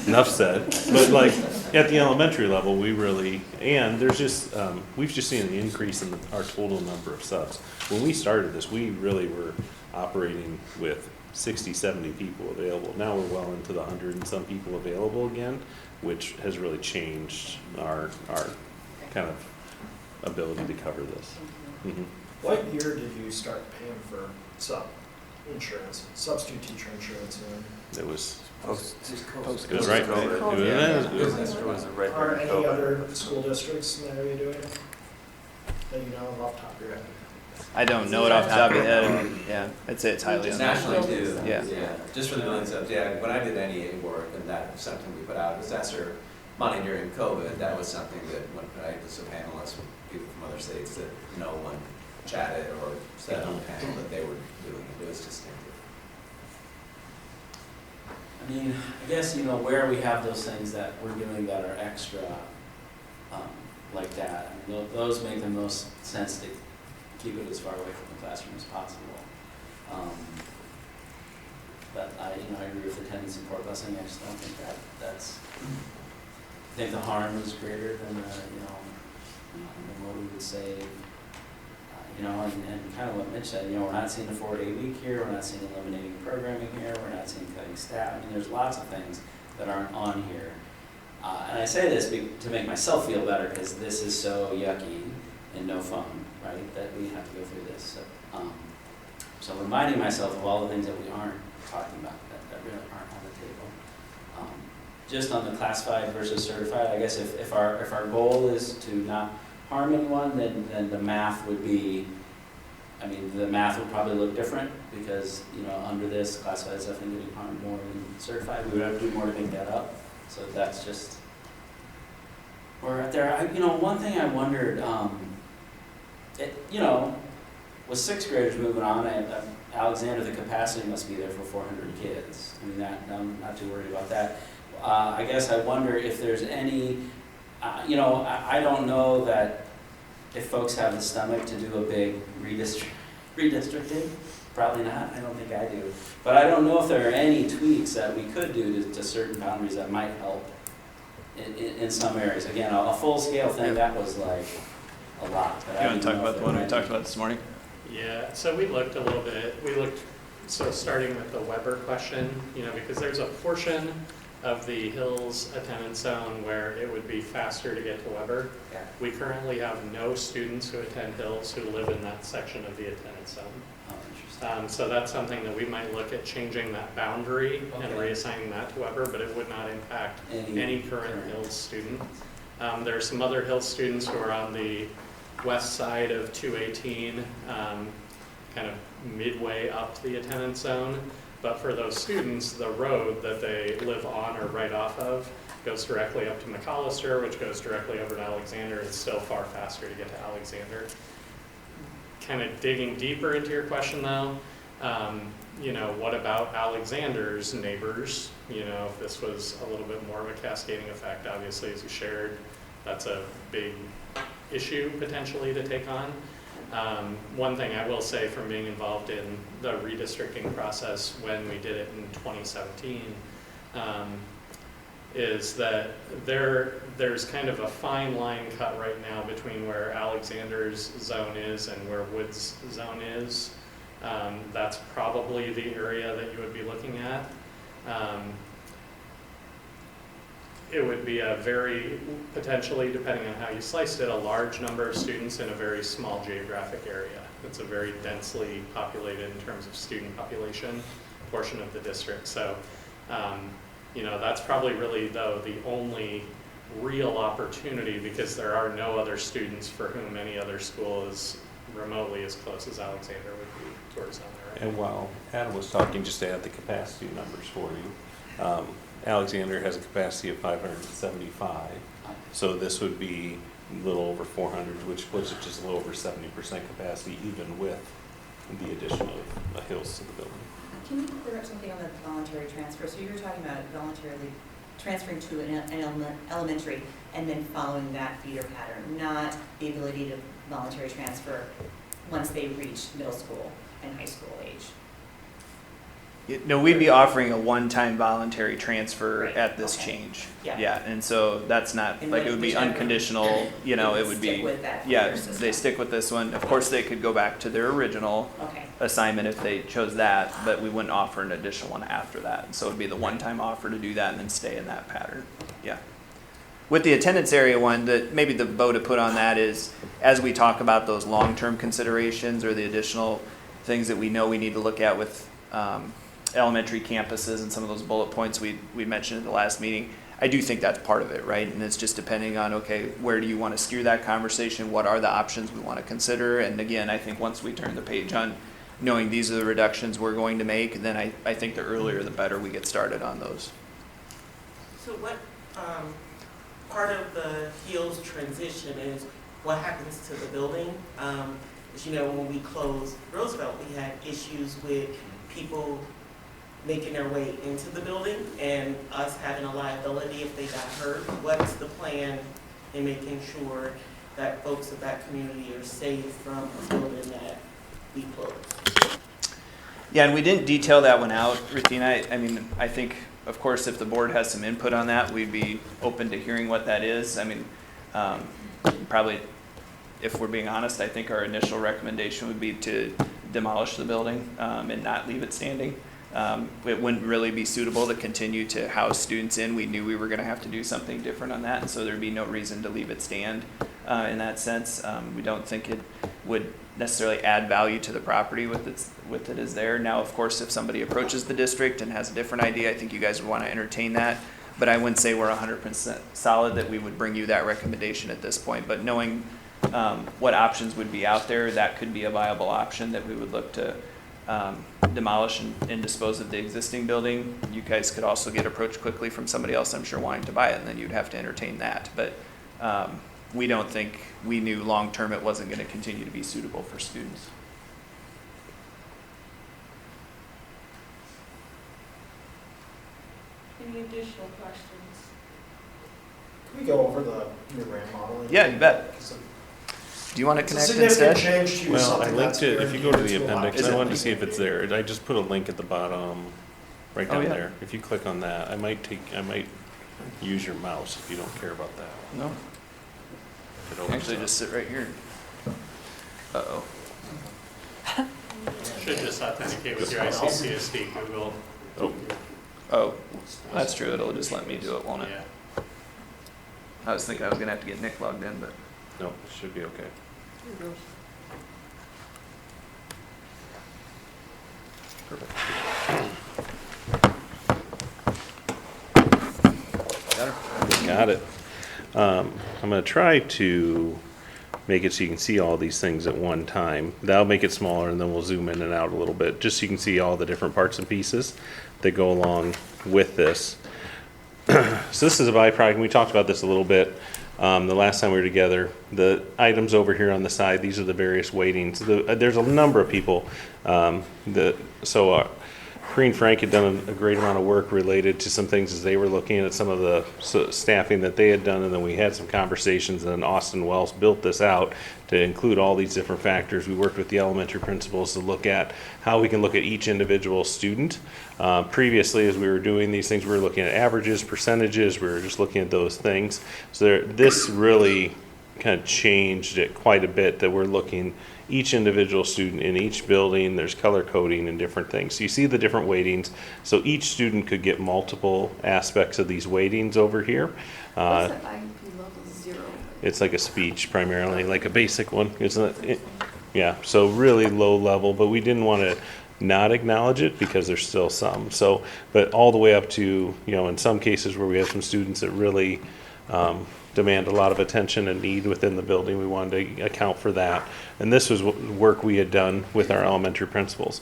Enough said. But like at the elementary level, there's just, we've just seen an increase in our total number of subs. When we started this, we really were operating with 60, 70 people available. Now we're well into the 100 and some people available again, which has really changed our kind of ability to cover this. Mm-hmm. What year did you start paying for substitute teacher insurance? It was Post. it was right. It was right Are during any COVID. other school districts in the area doing it? That you know off the top of your head? I don't know it off the top of my head. Yeah, I'd say it's highly Nationally unlikely. too. Yeah. Just for the building subs, yeah, when I did NEA work, and that was something we put out, assessor money during COVID, that was something that when I was a panelist with people from other states that no one chatted or said on the panel that they were doing it. It was distinctive. I mean, I guess, you know, where we have those things that we're doing that are extra, like that, I mean, those make the most sense to keep it as far away from the classroom as possible. But I agree with the attendance support busing. I just don't think that's, I think the harm is greater than the, than what we would save. And kind of what Mitch said, we're not seeing a 4-day week here, we're not seeing eliminating programming here, we're not seeing cutting staff. I mean, there's lots of things that aren't on here. And I say this to make myself feel better, because this is so yucky and no fun, right, that we have to go through this. So reminding myself of all the things that we aren't talking about, that really aren't on the table. Just on the classified versus certified, I guess if our goal is to not harm anyone, then the math would be, the math would probably look different, because, under this, classified is definitely getting harmed more than certified. We would have to do more to make that up. So that's just, we're out there. One thing I wondered, with 6th graders moving on, Alexander, the capacity must be there for 400 kids. I'm not too worried about that. I guess I wonder if there's any, I don't know that if folks have the stomach to do a big redistricting. Probably not. I don't think I do. But I don't know if there are any tweaks that we could do to certain boundaries that might help in some areas. Again, a full-scale thing, that was like a lot. But You want to talk about the one we talked about this morning? Yeah, so we looked a little bit, so starting with the Weber question, because there's a portion of the Hills attendance zone where it would be faster to get to Weber. Yeah. We currently have no students who attend Hills who live in that section of the attendance zone. Oh, interesting. So that's something that we might look at, changing that boundary and Okay. reassigning that to Weber, but it would not impact any current Hills student. There are some other Hills students who are on the west side of 218, kind of midway up the attendance zone. But for those students, the road that they live on or right off of goes directly up to McAllister, which goes directly over to Alexander. It's still far faster to get to Alexander. Kind of digging deeper into your question though, what about Alexander's neighbors? If this was a little bit more of a cascading effect, obviously, as you shared, that's a big issue potentially to take on. One thing I will say from being involved in the redistricting process when we did it in 2017 is that there's kind of a fine line cut right now between where Alexander's zone is and where Wood's zone is. That's probably the area that you would be looking at. It would be a very, potentially, depending on how you sliced it, a large number of students in a very small geographic area. It's a very densely populated, in terms of student population, portion of the district. So, that's probably really, though, the only real opportunity, because there are no other students for whom any other school is remotely as close as Alexander would be towards them. Right? And while Adam was talking, just to add the capacity numbers for you, Alexander has a capacity of 575, so this would be a little over 400, which puts it just a little over 70% capacity, even with the addition of the Hills to the building. Can you clear up something on the voluntary transfer? So you were talking about voluntarily transferring to an elementary and then following that feeder pattern, not the ability to voluntary transfer once they reach middle school and high school age. No, we'd be offering a one-time voluntary transfer Right, at this okay. change. Yeah. And so that's not, And like, it would be whichever- unconditional, it would be. Stick with that Yeah, feeder system. they stick with this one. Of course, they could go back to their original Okay. assignment if they chose that, but we wouldn't offer an additional one after that. So it'd be the one-time offer to do that and then stay in that pattern. Yeah. With the attendance area one, maybe the bow to put on that is, as we talk about those long-term considerations or the additional things that we know we need to look at with elementary campuses and some of those bullet points we mentioned in the last meeting, I do think that's part of it, right? And it's just depending on, okay, where do you want to steer that conversation? What are the options we want to consider? And again, I think once we turn the page on knowing these are the reductions we're going to make, then I think the earlier the better we get started on those. So what, part of the Hills transition is what happens to the building? As you know, when we closed Roosevelt, we had issues with people making their way into the building and us having a liability if they got hurt. What's the plan in making sure that folks of that community are safe from a building that we close? Yeah, and we didn't detail that one out, Ruthina. I mean, I think, of course, if the board has some input on that, we'd be open to hearing what that is. I mean, probably, if we're being honest, I think our initial recommendation would be to demolish the building and not leave it standing. It wouldn't really be suitable to continue to house students in. We knew we were going to have to do something different on that, and so there'd be no reason to leave it stand in that sense. We don't think it would necessarily add value to the property with it as there. Now, of course, if somebody approaches the district and has a different idea, I think you guys would want to entertain that. But I wouldn't say we're 100% solid that we would bring you that recommendation at this point. But knowing what options would be out there, that could be a viable option that we would look to demolish and dispose of the existing building. You guys could also get approached quickly from somebody else, I'm sure, wanting to buy it, and then you'd have to entertain that. But we don't think, we knew long-term it wasn't going to continue to be suitable for students. Any additional questions? Can we go over the new RAM modeling? Yeah, you bet. It's a- Do you want to it's a connect significant instead? change to Well, I something linked that's it, if you go to the very new to a lot of appendix, Is I it- wanted to see if it's there. I just put a link at the bottom, right Oh, down yeah. there. If you click on that, I might use your mouse if you don't care about that. No, If it opens actually up. just sit right here. Uh-oh. Should just authenticate with your ICCSD Google. Oh, that's true. It'll just let me do it, won't it? Yeah. I was thinking I was going to have to get Nick logged in, but. No, it should be okay. Got it. I'm going to try to make it so you can see all these things at one time. That'll make it smaller, and then we'll zoom in and out a little bit, just so you can see all the different parts and pieces that go along with this. So this is a byproduct, and we talked about this a little bit the last time we were together. The items over here on the side, these are the various weightings. There's a number of people. Cree and Frank had done a great amount of work related to some things as they were looking at some of the staffing that they had done, and then we had some conversations, and then Austin Wells built this out to include all these different factors. We worked with the elementary principals to look at how we can look at each individual student. Previously, as we were doing these things, we were looking at averages, percentages, we were just looking at those things. So this really kind of changed it quite a bit, that we're looking each individual student in each building. There's color coding and different things. So you see the different weightings. So each student could get multiple aspects of these weightings over here. What's that IEP level 0? It's like a speech primarily, like a basic one. Yeah, so really low level, but we didn't want to not acknowledge it because there's still some. So, but all the way up to, in some cases where we have some students that really demand a lot of attention and need within the building, we wanted to account for that. And this was work we had done with our elementary principals.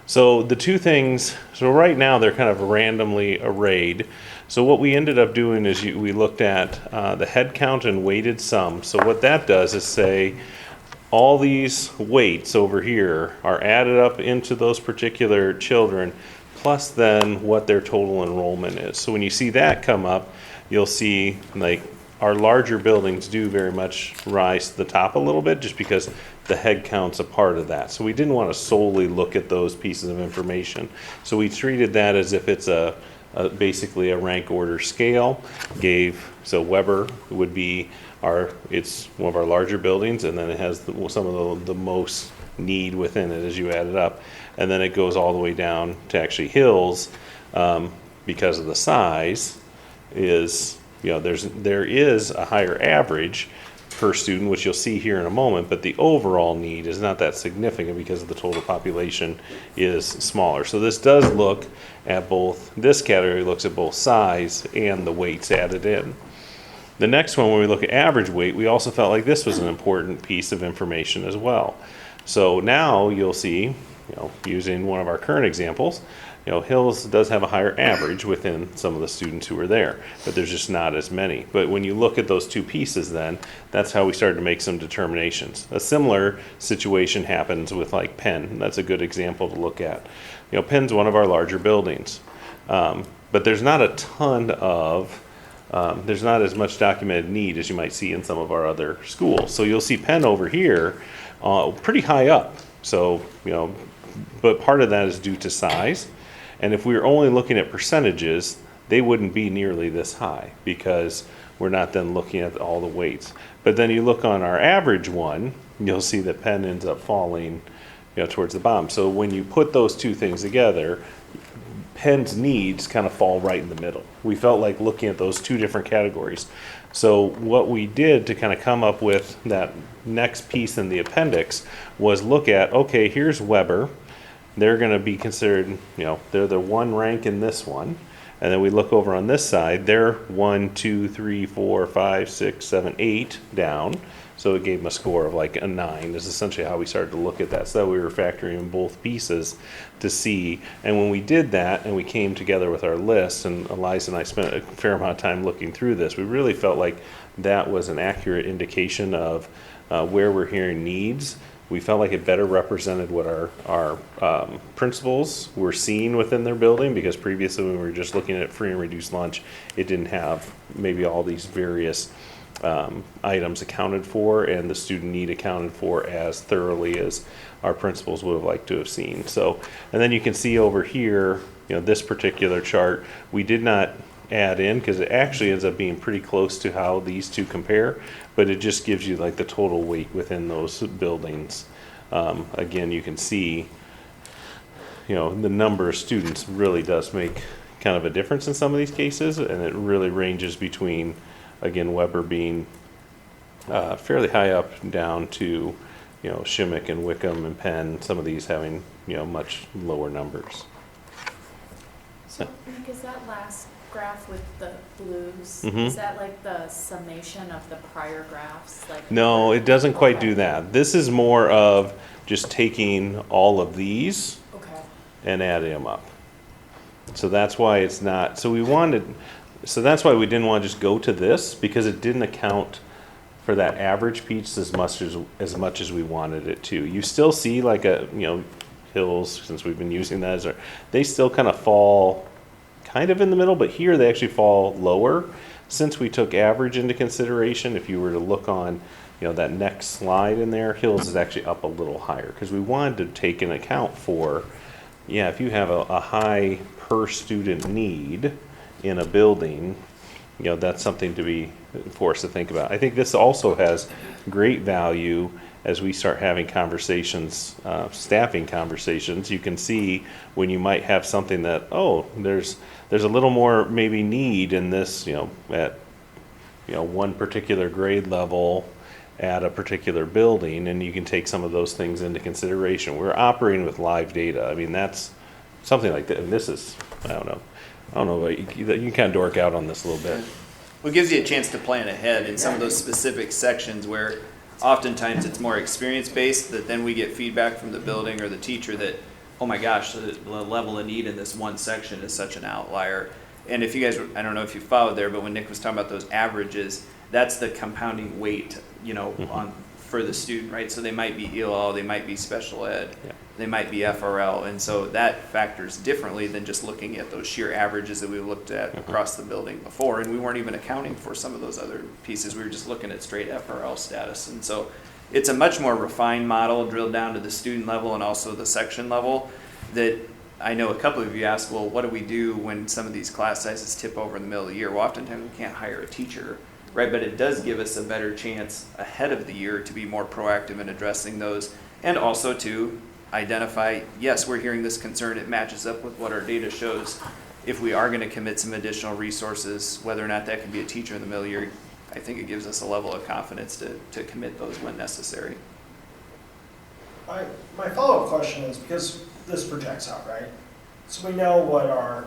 So the two things, so right now they're kind of randomly arrayed. So what we ended up doing is we looked at the head count and weighted sum. So what that does is say all these weights over here are added up into those particular children, plus then what their total enrollment is. So when you see that come up, you'll see like our larger buildings do very much rise to the top a little bit, just because the head count's a part of that. So we didn't want to solely look at those pieces of information. So we treated that as if it's basically a rank order scale. So Weber would be it's one of our larger buildings, and then it has some of the most need within it as you add it up. And then it goes all the way down to actually Hills, because of the size is, there is a higher average per student, which you'll see here in a moment, but the overall need is not that significant because the total population is smaller. So this does look at this category looks at both size and the weights added in. The next one, when we look at average weight, we also felt like this was an important piece of information as well. So now you'll see, using one of our current examples, Hills does have a higher average within some of the students who are there, but there's just not as many. But when you look at those two pieces, then that's how we started to make some determinations. A similar situation happens with like Penn. That's a good example to look at. Penn's one of our larger buildings, but there's not a ton of there's not as much documented need as you might see in some of our other schools. So you'll see Penn over here pretty high up. So, but part of that is due to size. And if we were only looking at percentages, they wouldn't be nearly this high because we're not then looking at all the weights. But then you look on our average one, you'll see that Penn ends up falling towards the bottom. So when you put those two things together, Penn's needs kind of fall right in the middle. We felt like looking at those two different categories. So what we did to kind of come up with that next piece in the appendix was look at, okay, here's Weber. They're going to be considered, they're the one rank in this one. And then we look over on this side, they're 1, 2, 3, 4, 5, 6, 7, 8 down. So it gave them a score of like a 9 is essentially how we started to look at that. So that we were factoring in both pieces to see. And when we did that and we came together with our list, and Eliza and I spent a fair amount of time looking through this, we really felt like that was an accurate indication of where we're hearing needs. We felt like it better represented what our principals were seeing within their building, because previously when we were just looking at free and reduced lunch, it didn't have maybe all these various items accounted for and the student need accounted for as thoroughly as our principals would have liked to have seen. So, and then you can see over here, this particular chart, we did not add in because it actually ends up being pretty close to how these two compare, but it just gives you like the total weight within those buildings. Again, you can see, the number of students really does make kind of a difference in some of these cases, and it really ranges between, again, Weber being fairly high up down to, Shimmick and Wickham and Penn, some of these having, much lower numbers. So, Nick, is that last graph with the blues, Mhm. is that like the summation of the prior graphs? No, it doesn't quite Okay. do that. This is more of just taking all of these Okay. and adding them up. So that's why it's not, so that's why we didn't want to just go to this, because it didn't account for that average piece as much as we wanted it to. You still see like Hills, since we've been using that they still kind of fall kind of in the middle, but here they actually fall lower since we took average into consideration. If you were to look on, that next slide in there, Hills is actually up a little higher because we wanted to take an account for, if you have a high per student need in a building, that's something to be forced to think about. I think this also has great value as we start having conversations, staffing conversations. You can see when you might have something that, there's a little more maybe need in this, at one particular grade level at a particular building, and you can take some of those things into consideration. We're operating with live data. I mean, that's something like that. And this is, I don't know, but you can kind of dork out on this a little bit. Well, it gives you a chance to plan ahead in some of those specific sections where oftentimes it's more experience-based, that then we get feedback from the building or the teacher that, oh my gosh, the level of need in this one section is such an outlier. And if you guys, I don't know if you followed there, but when Nick was talking about those averages, that's the compounding weight, for the student, right? So they might be ELL, they might be special ed, they might be FRL, and so that factors differently than just looking at those sheer averages that we looked at across the building before, and we weren't even accounting for some of those other pieces. We were just looking at straight FRL status, and so it's a much more refined model, drilled down to the student level and also the section level, that I know a couple of you asked, well, what do we do when some of these class sizes tip over in the middle of the year? Well, oftentimes we can't hire a teacher, right? But it does give us a better chance ahead of the year to be more proactive in addressing those, and also to identify, yes, we're hearing this concern, it matches up with what our data shows. If we are going to commit some additional resources, whether or not that can be a teacher in the middle of the year, I think it gives us a level of confidence to commit those when necessary. My follow-up question is, because this projects out, right? So we know what our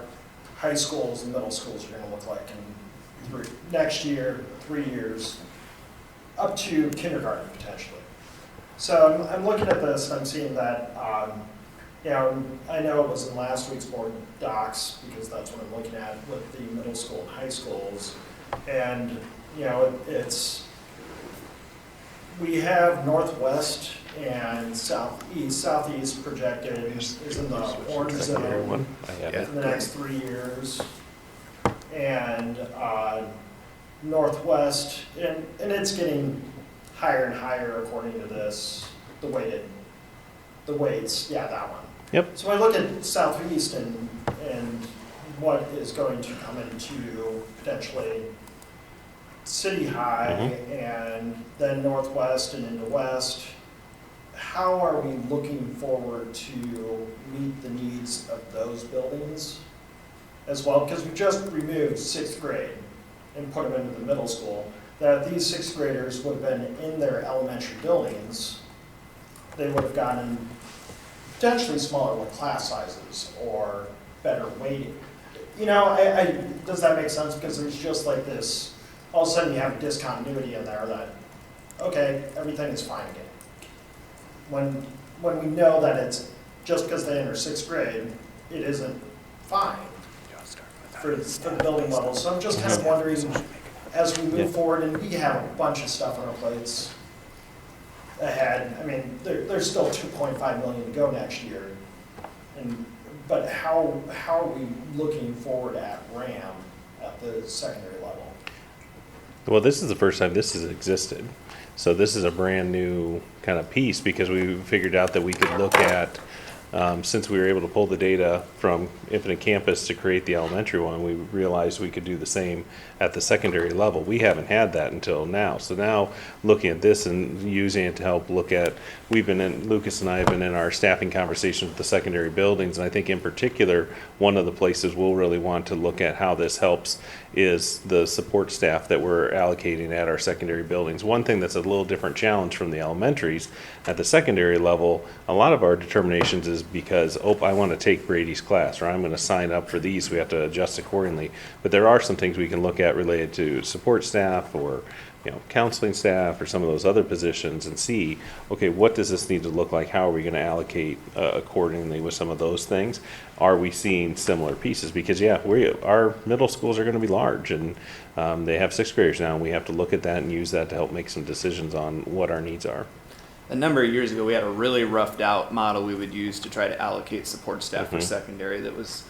high schools and middle schools are going to look like in next year, 3 years, up to kindergarten potentially. So I'm looking at this and I'm seeing that you know, I know it was in last week's board docs, because that's what I'm looking at with the middle school and high schools. And, you know, we have northwest and southeast. Southeast projected is in the orange zone I have it. in the next 3 years. And northwest, and it's getting higher and higher according to this, the weights, yeah, that one. Yep. So I look at southeast and what is going to come into potentially city high and then northwest and into west. How are we looking forward to meet the needs of those buildings as well? Because we just removed 6th grade and put them into the middle school. That these 6th graders would have been in their elementary buildings, they would have gotten potentially smaller with class sizes or better weighting. You know, does that make sense? Because there's just like this, all of a sudden you have discontinuity in there that, okay, everything is fine again. When we know that it's just because they enter 6th grade, it isn't fine for the building level. So I'm just kind of wondering, as we move forward, and we have a bunch of stuff on our plates ahead. I mean, there's still 2.5 million to go next year. But how are we looking forward at RAM at the secondary level? Well, this is the first time this has existed. So this is a brand new kind of piece because we figured out that we could look at, since we were able to pull the data from Infinite Campus to create the elementary one, we realized we could do the same at the secondary level. We haven't had that until now. So now looking at this and using it to help look at, Lucas and I have been in our staffing conversations with the secondary buildings, and I think in particular, one of the places we'll really want to look at how this helps is the support staff that we're allocating at our secondary buildings. One thing that's a little different challenge from the elementaries, at the secondary level, a lot of our determinations is because, I want to take Brady's class, or I'm going to sign up for these, we have to adjust accordingly. But there are some things we can look at related to support staff or counseling staff or some of those other positions and see, okay, what does this need to look like? How are we going to allocate accordingly with some of those things? Are we seeing similar pieces? Because our middle schools are going to be large, and they have 6th graders now, and we have to look at that and use that to help make some decisions on what our needs are. A number of years ago, we had a really roughed out model we would use to try to allocate support staff for secondary that was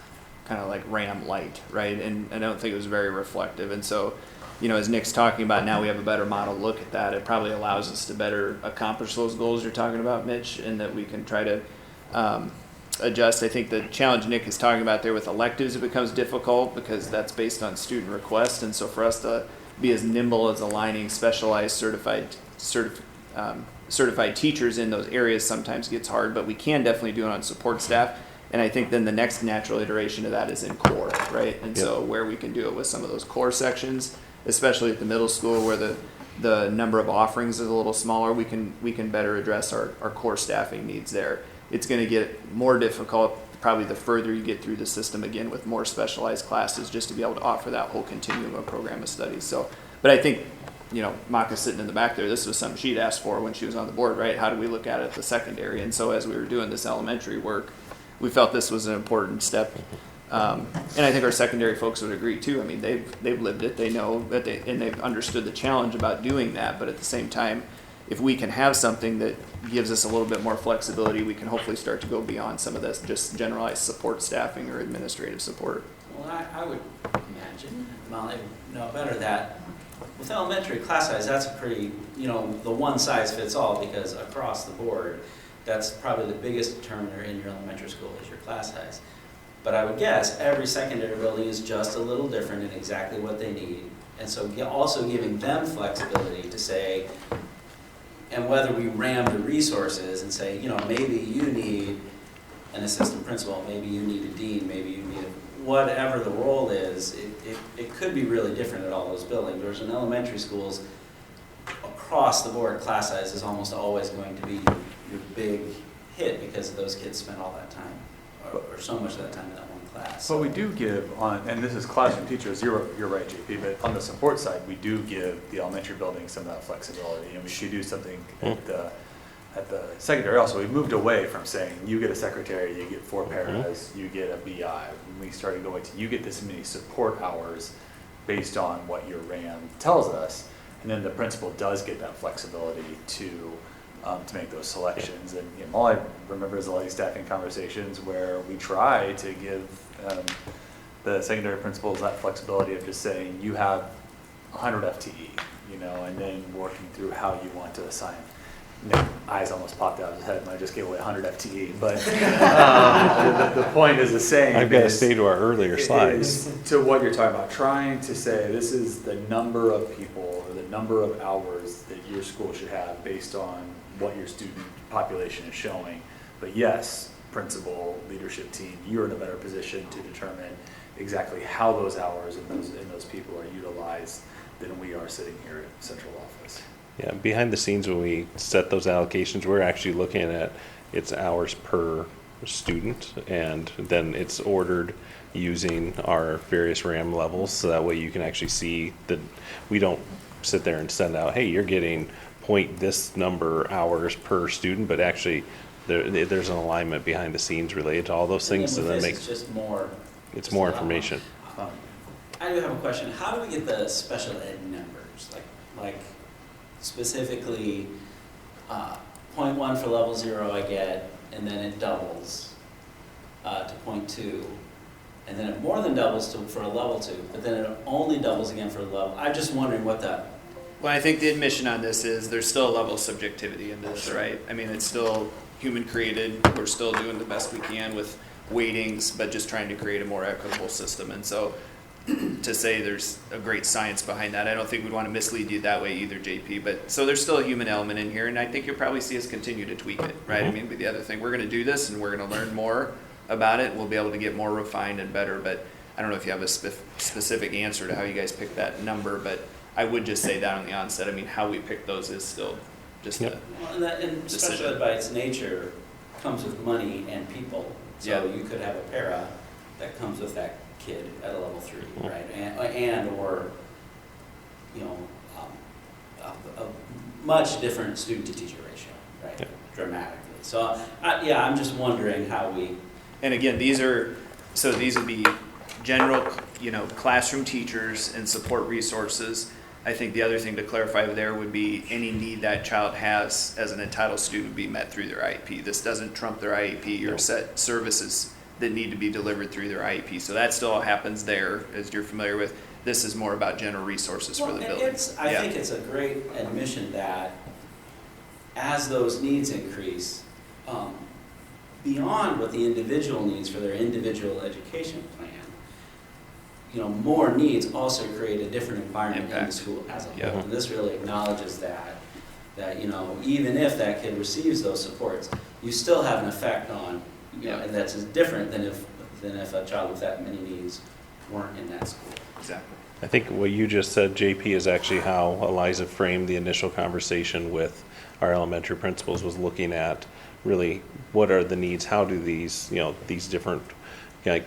kind of like RAM light, right? And I don't think it was very reflective. And so, as Nick's talking about, now we have a better model look at that. It probably allows us to better accomplish those goals you're talking about, Mitch, and that we can try to adjust. I think the challenge Nick is talking about there with electives, it becomes difficult because that's based on student request. And so for us to be as nimble as aligning specialized certified teachers in those areas sometimes gets hard, but we can definitely do it on support staff. And I think then the next natural iteration of that is in core, right? And so where we can do it with some of those core sections, especially at the middle school where the number of offerings is a little smaller, we can better address our core staffing needs there. It's going to get more difficult probably the further you get through the system again with more specialized classes, just to be able to offer that whole continuum of program of studies. So, but I think, Maka's sitting in the back there, this was something she'd asked for when she was on the board, right? How do we look at it at the secondary? And so as we were doing this elementary work, we felt this was an important step. And I think our secondary folks would agree too. I mean, they've lived it, they know that and they've understood the challenge about doing that. But at the same time, if we can have something that gives us a little bit more flexibility, we can hopefully start to go beyond some of this just generalized support staffing or administrative support. Well, I would imagine, Molly would know better, that with elementary class size, that's a pretty, the one size fits all, because across the board, that's probably the biggest determiner in your elementary school is your class size. But I would guess every secondary building is just a little different in exactly what they need. And so also giving them flexibility to say, and whether we ram the resources and say, maybe you need an assistant principal, maybe you need a dean, maybe you need whatever the role is, it could be really different at all those buildings. Whereas in elementary schools, across the board, class size is almost always going to be your big hit because those kids spend all that time, or so much of that time in that one class. But we do give and this is classroom teachers, you're right, JP, but on the support side, we do give the elementary building some of that flexibility. And we should do something at the at the secondary also, we moved away from saying, you get a secretary, you get 4 paras, you get a BI. We started going to, you get this many support hours based on what your RAM tells us. And then the principal does get that flexibility to make those selections. And all I remember is all these staffing conversations where we try to give the secondary principals that flexibility of just saying, you have 100 FTE, and then working through how you want to assign. Eyes almost popped out of his head when I just gave away 100 FTE, but the point is the same. I've got to stay to our earlier slides. To what you're talking about, trying to say this is the number of people or the number of hours that your school should have based on what your student population is showing. But yes, principal, leadership team, you're in a better position to determine exactly how those hours and those people are utilized than we are sitting here at central office. Yeah, behind the scenes when we set those allocations, we're actually looking at its hours per student, and then it's ordered using our various RAM levels, so that way you can actually see that we don't sit there and send out, hey, you're getting point this number hours per student, but actually there's an alignment behind the scenes related to all those things, and then it's just more. It's more information. I do have a question. How do we get the special ed numbers? Like specifically, 0.1 for level 0 I get, and then it doubles to 0.2, and then it more than doubles for a level 2, but then it only doubles again for a level. I'm just wondering what that. Well, I think the admission on this is there's still a level of subjectivity in this, right? I mean, it's still human created. We're still doing the best we can with weightings, but just trying to create a more equitable system. And so to say there's a great science behind that, I don't think we'd want to mislead you that way either, JP. But so there's still a human element in here, and I think you'll probably see us continue to tweak it, right? I mean, but the other thing, we're going to do this, and we're going to learn more about it. We'll be able to get more refined and better, but I don't know if you have a specific answer to how you guys pick that number, but I would just say that on the onset. I mean, how we pick those is still just a And special ed by its nature comes with money and people. So you could have a para that comes with that kid at a level 3, right? And or a much different student to teacher ratio, right? Yep. Dramatically. So I'm just wondering how we. And again, these would be general, classroom teachers and support resources. I think the other thing to clarify there would be any need that child has as an entitled student would be met through their IEP. This doesn't trump their IEP or set services that need to be delivered through their IEP. So that still happens there, as you're familiar with. This is more about general resources for the building. I think it's a great admission that as those needs increase, beyond what the individual needs for their individual education plan, more needs also create a different environment in the school as a whole. And this really acknowledges that even if that kid receives those supports, you still have an effect on, and that's different than if a child with that many needs weren't in that school. Exactly. I think what you just said, JP, is actually how Eliza framed the initial conversation with our elementary principals, was looking at really what are the needs, how do these different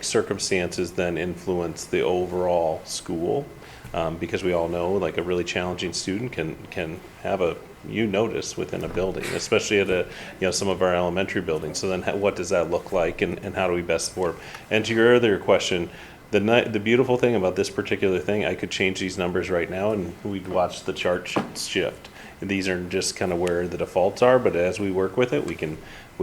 circumstances then influence the overall school, because we all know a really challenging student can have notice within a building, especially at some of our elementary buildings. So then what does that look like, and how do we best support? And to your earlier question, the beautiful thing about this particular thing, I could change these numbers right now and we'd watch the chart shift. And these are just kind of where the defaults are, but as we work with it, we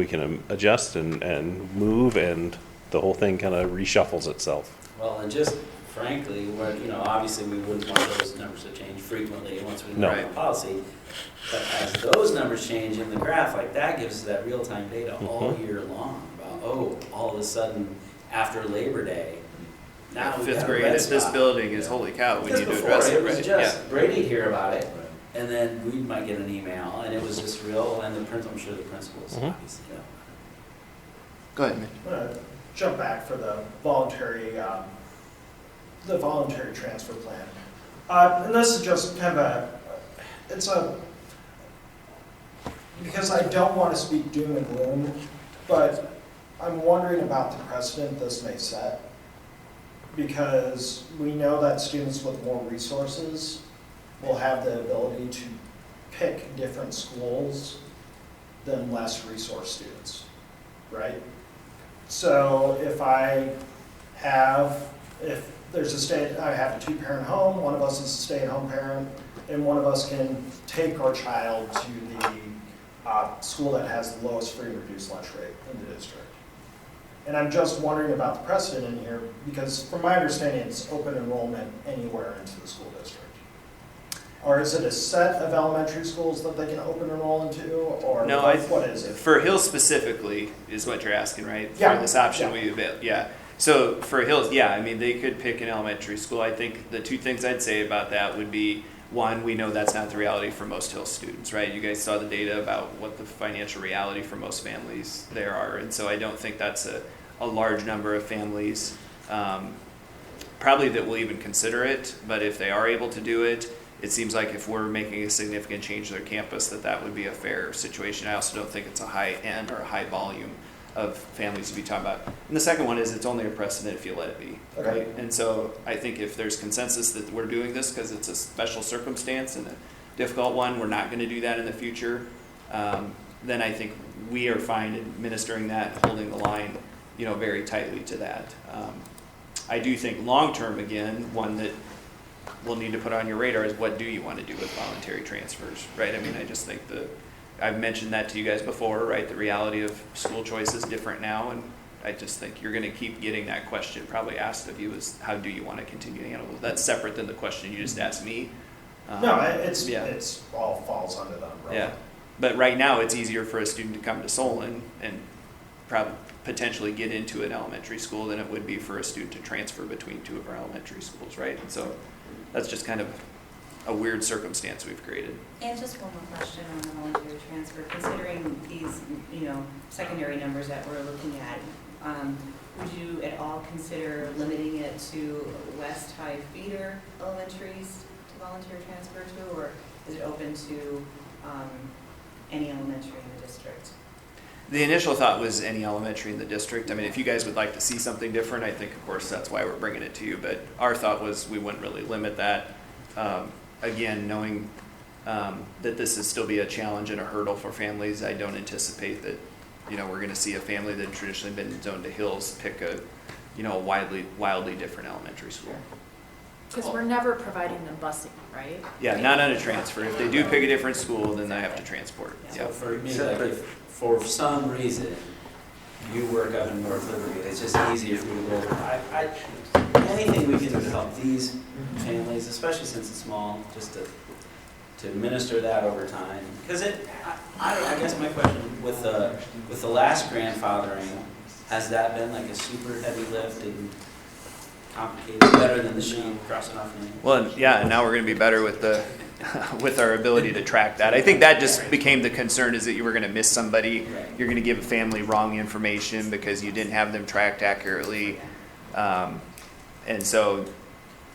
can adjust and move, and the whole thing kind of reshuffles itself. Well, and just frankly, obviously we wouldn't want those numbers to change frequently once we know the policy. But as those numbers change in the graph, that gives us that real-time data all year long about, all of a sudden after Labor Day, now we fifth grade at this building is holy cow, we need to address it, it was right? just Brady'd hear about it, and then we might get an email, and it was just real, and I'm sure the principals obviously know. Go ahead, Mitch. I'm going to jump back for the voluntary transfer plan. And this is just kind of because I don't want to speak doom and gloom, but I'm wondering about the precedent this may set, because we know that students with more resources will have the ability to pick different schools than less resource students, right? So if I have a two-parent home, one of us is a stay-at-home parent, and one of us can take our child to the school that has the lowest free and reduced lunch rate in the district. And I'm just wondering about the precedent in here, because from my understanding, it's open enrollment anywhere into the school district. Or is it a set of elementary schools that they can open enroll into, or No, what is it? For Hills specifically is what you're asking, right? Yeah, For this option yeah. we avail, yeah. So for Hills, yeah, I mean, they could pick an elementary school. I think the two things I'd say about that would be, one, we know that's not the reality for most Hills students, right? You guys saw the data about what the financial reality for most families there are. And so I don't think that's a large number of families, probably that will even consider it. But if they are able to do it, it seems like if we're making a significant change to their campus, that would be a fair situation. I also don't think it's a high end or a high volume of families to be talking about. And the second one is it's only a precedent if you let it be, Okay. right? And so I think if there's consensus that we're doing this because it's a special circumstance and a difficult one, we're not going to do that in the future, then I think we are fine administering that, holding the line, very tightly to that. I do think long-term, again, one that we'll need to put on your radar is what do you want to do with voluntary transfers, right? I mean, I just think I've mentioned that to you guys before, right? The reality of school choice is different now, and I just think you're going to keep getting that question probably asked of you is how do you want to continue to handle it? That's separate than the question you just asked me. No, it's all falls under the umbrella. Yeah, but right now it's easier for a student to come to Solon and probably potentially get into an elementary school than it would be for a student to transfer between two of our elementary schools, right? And so that's just kind of a weird circumstance we've created. And just one more question on the voluntary transfer. Considering these, secondary numbers that we're looking at, would you at all consider limiting it to West High feeder elementaries to volunteer transfer to, or is it open to any elementary in the district? The initial thought was any elementary in the district. I mean, if you guys would like to see something different, I think, of course, that's why we're bringing it to you. But our thought was we wouldn't really limit that. Again, knowing that this is still be a challenge and a hurdle for families, I don't anticipate that, we're going to see a family that traditionally been zoned to Hills pick a, wildly different elementary school. Because we're never providing them busing, right? Yeah, not on a transfer. If they do pick a different school, then they have to transport. So Yeah. for me, like if for some reason you work up in North Liberty, it's just easier for you to go. Anything we can do to help these families, especially since it's small, just to administer that over time. Because I guess my question with the last grandfathering, has that been like a super heavy lift and complicated, better than the sheet crossing off names? Well, yeah, and now we're going to be better with with our ability to track that. I think that just became the concern, is that you were going to miss somebody. Right. You're going to give a family wrong information because you didn't have them tracked accurately. And so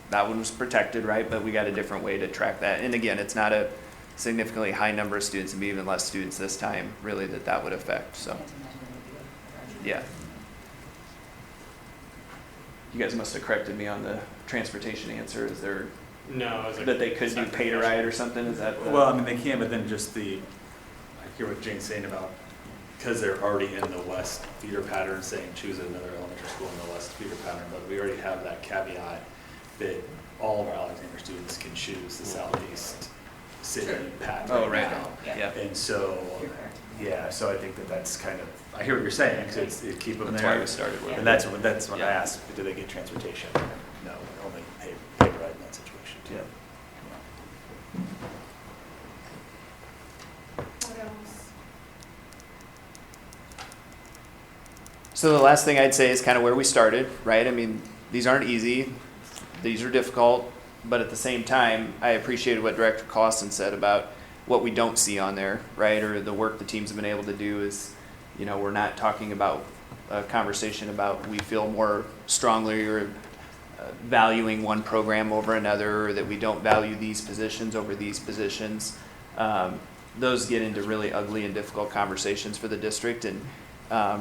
that one was protected, right? But we got a different way to track that. And again, it's not a significantly high number of students, and even less students this time, really, that would affect. So, Can't imagine it would be a large- yeah. You guys must have corrected me on the transportation answer. Is there No, as a that they could do separate pay to question. ride or something? Is that Well, I mean, they can, but then just I hear what Jane's saying about, because they're already in the west feeder pattern, saying choose another elementary school in the west feeder pattern, but we already have that caveat that all of our Alexander students can choose the southeast city Sure. pattern. Oh, right. now. Yeah. And so, You're correct. yeah, so I think that's kind of, I hear what you're saying, because it keep them That's there. why we started with And it. that's when I Yeah. asked, do they get transportation? No, only pay ride in that situation too. What else? So the last thing I'd say is kind of where we started, right? I mean, these aren't easy. These are difficult. But at the same time, I appreciated what Director Clausen said about what we don't see on there, right? Or the work the teams have been able to do is, we're not talking about a conversation about we feel more strongly or valuing one program over another, or that we don't value these positions over these positions. Those get into really ugly and difficult conversations for the district, and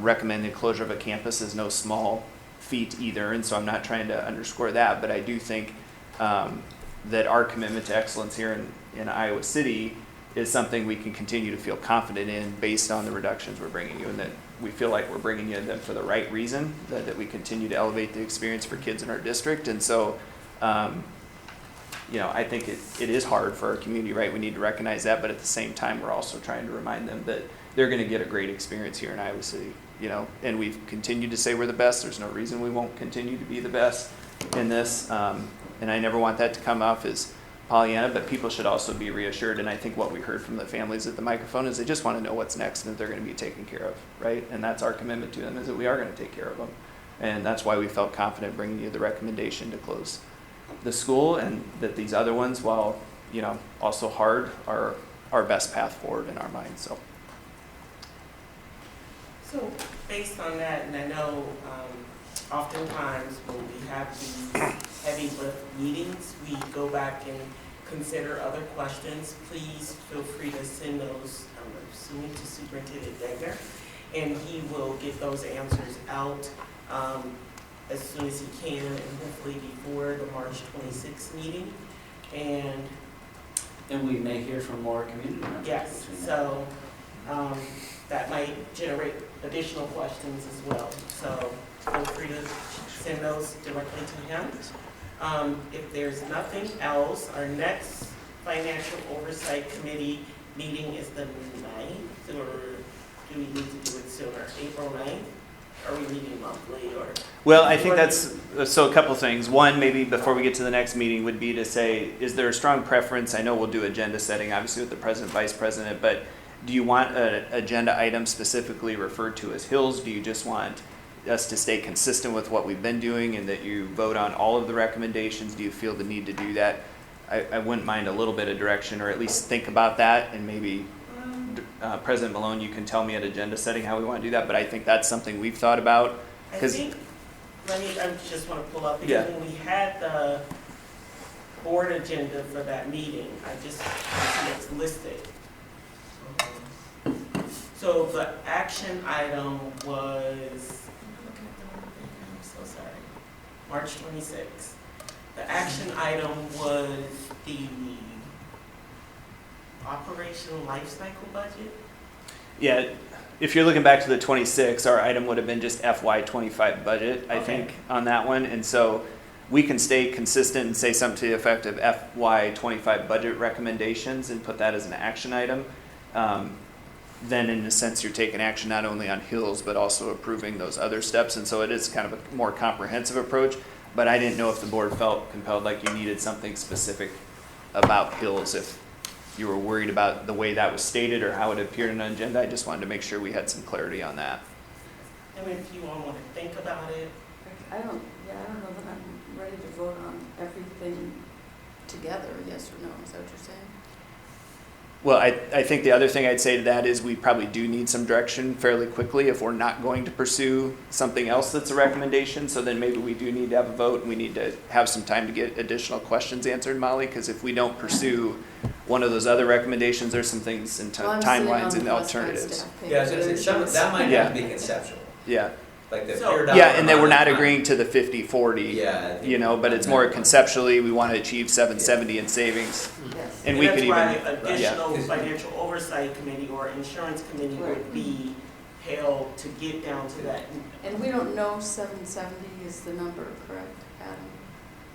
recommending closure of a campus is no small feat either, and so I'm not trying to underscore that, but I do think that our commitment to excellence here in Iowa City is something we can continue to feel confident in based on the reductions we're bringing you, and that we feel like we're bringing you them for the right reason, that we continue to elevate the experience for kids in our district. And so, I think it is hard for our community, right? We need to recognize that, but at the same time, we're also trying to remind them that they're going to get a great experience here in Iowa City, and we've continued to say we're the best. There's no reason we won't continue to be the best in this. And I never want that to come off as Pollyanna, but people should also be reassured. And I think what we heard from the families at the microphone is they just want to know what's next and that they're going to be taken care of, right? And that's our commitment to them, is that we are going to take care of them. And that's why we felt confident bringing you the recommendation to close the school, and that these other ones, while, also hard, are our best path forward in our minds. So based on that, and I know oftentimes when we have these heavy lift meetings, we go back and consider other questions. Please feel free to send those, I'm assuming, to Superintendent Degner, and he will get those answers out as soon as he can, and hopefully before the March 26th meeting. And we may hear from more community members. yes, between so that might generate additional questions as well. So feel free to send those directly to him. If there's nothing else, our next Financial Oversight Committee meeting is the 9th, or do we need to do it sooner? April 9th? Are we meeting monthly, or? Well, I think that's, so a couple things. One, maybe before we get to the next meeting, would be to say, is there a strong preference? I know we'll do agenda setting, obviously with the president, vice president, but do you want an agenda item specifically referred to as Hills? Do you just want us to stay consistent with what we've been doing and that you vote on all of the recommendations? Do you feel the need to do that? I wouldn't mind a little bit of direction, or at least think about that, and maybe President Malone, you can tell me at agenda setting how we want to do that, but I think that's something we've thought about. I think, I just want to pull up, because when we had the board agenda for that meeting, I just see it's listed. So the action item was, I'm so sorry, March 26th. The action item was the operational life cycle budget. Yeah, if you're looking back to the 26, our item would have been just FY25 budget, I think, on that one. And so we can stay consistent and say something to the effect of FY25 budget recommendations and put that as an action item. Then in a sense, you're taking action not only on Hills, but also approving those other steps. And so it is kind of a more comprehensive approach. But I didn't know if the board felt compelled, like you needed something specific about Hills, if you were worried about the way that was stated or how it appeared in an agenda. I just wanted to make sure we had some clarity on that. I mean, if you all want to think about it. I don't know that I'm ready to vote on everything together, yes or no, is that what you're saying? Well, I think the other thing I'd say to that is we probably do need some direction fairly quickly if we're not going to pursue something else that's a recommendation. So then maybe we do need to have a vote, and we need to have some time to get additional questions answered, Molly, because if we don't pursue one of those other recommendations, there's some things in timelines and alternatives. Yeah, I was gonna say, that might have to be conceptual, Yeah. like the So- pure dollar. Yeah, and that we're not amount. agreeing to the 50-40, Yeah. but it's more conceptually, we want to achieve 770 in savings. Yes. And we could even, that's why yeah. additional financial oversight committee or insurance committee would be held to get down to that. And we don't know 770 is the number, correct, Adam?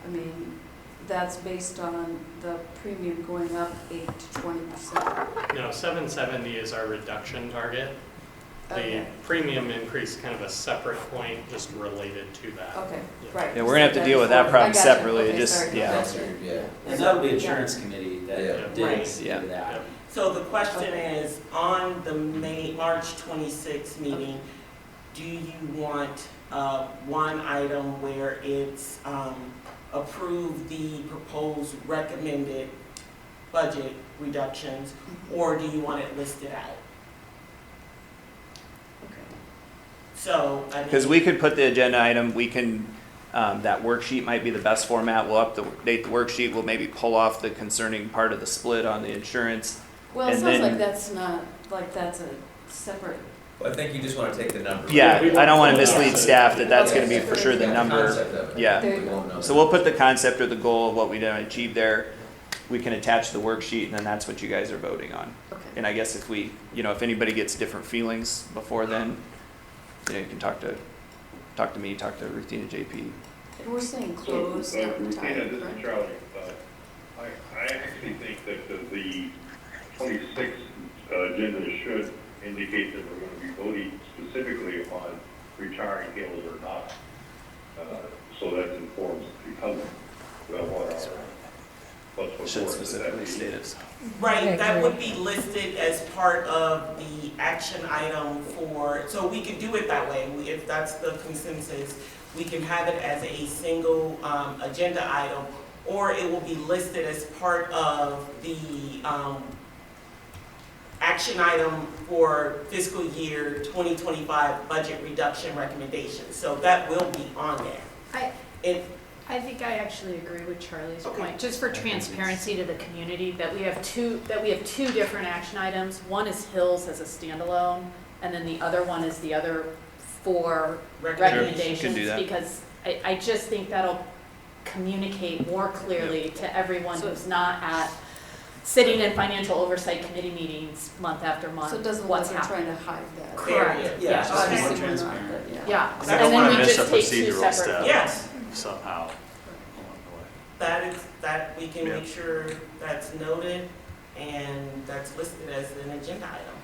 I mean, that's based on the premium going up 8 to 20%. No, 770 is our reduction target. The Okay. premium increase kind of a separate point just related to that. Okay, Yeah. right. Yeah, we're gonna have to deal with that problem I gotcha. separately, Okay, just, sorry. yeah. That's your, yeah. And that'll be insurance committee that Yeah. digs Right. into that. Yep. So the question is, on the March 26th meeting, do you want one item where it's approve the proposed recommended budget reductions, or do you want it listed out? So, I mean. Because we could put the agenda item, we can, that worksheet might be the best format. We'll update the worksheet. We'll maybe pull off the concerning part of the split on the insurance. Well, it And sounds then- like that's not, like that's a separate, Well, I think you just wanna take the numbers. Yeah, we I don't want to won't- mislead staff that that's Okay. going to be for sure the Yeah, number. concept of it. Yeah. There you We won't know So that. we'll put the concept or the goal of what we done achieve there. we can attach the worksheet, and then that's what you guys are voting on. Okay. And I guess if we, if anybody gets different feelings before then, you can talk to me, talk to Ruthina, JP. And we're saying close, not Ruthina, retire, this is correct? Charlie. I actually think that the 26th agenda should indicate that we're going to be voting specifically on retiring Hills or not. So that informs the public what our what's Should before us. specifically state it. Right, that would be listed as part of the action item so we could do it that way, if that's the consensus. We can have it as a single agenda item, or it will be listed as part of the action item for fiscal year 2025 budget reduction recommendations. So that will be on there. I think I actually agree with Charlie's Okay. point, just for transparency to the community, that we have two different action items. One is Hills as a standalone, and then the other one is the other 4 recommendations. Can do that. Because I just think that'll communicate more clearly to everyone who's not sitting in financial oversight committee meetings month after month, So it doesn't look what's like we're happening. trying to hide that. Correct, Yeah, yeah. it's just more Obviously, we're not, transparent. but yeah. Yeah, I and don't then wanna we miss just a take 2 procedural separate. step. Yes, Somehow along that we can Yeah. make sure that's noted and that's listed as an agenda item.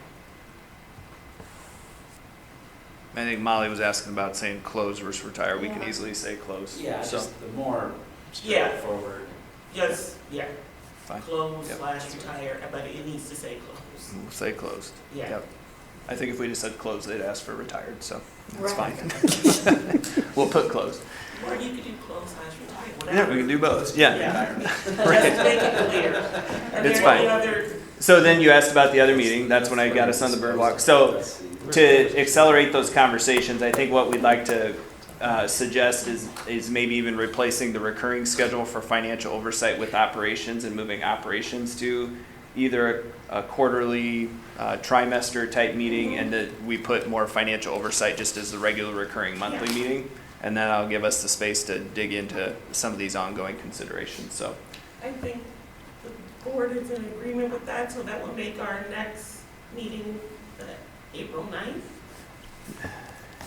I think Molly was asking about saying close versus retire. We can Yeah. easily say close. Yeah, So, just the more Yeah. straightforward. Yes, yeah, fine. close Yep. / retire, but it needs to say close. We'll say closed. Yeah. Yep. I think if we just said closed, they'd ask for retired, so that's Right. fine. We'll put closed. Or you could do close / retire, Yeah, whatever. we can do both. Yeah. Yeah. Right. Just make it clear. Are It's there any fine. other? So then you asked about the other meeting. That's when I got us on the bird walk. So to accelerate those conversations, I think what we'd like to suggest is maybe even replacing the recurring schedule for financial oversight with operations and moving operations to either a quarterly trimester type meeting, and that we put more financial oversight just as the regular recurring monthly Yeah. meeting. And then I'll give us the space to dig into some of these ongoing considerations. So I think the board is in agreement with that, so that will make our next meeting April 9th.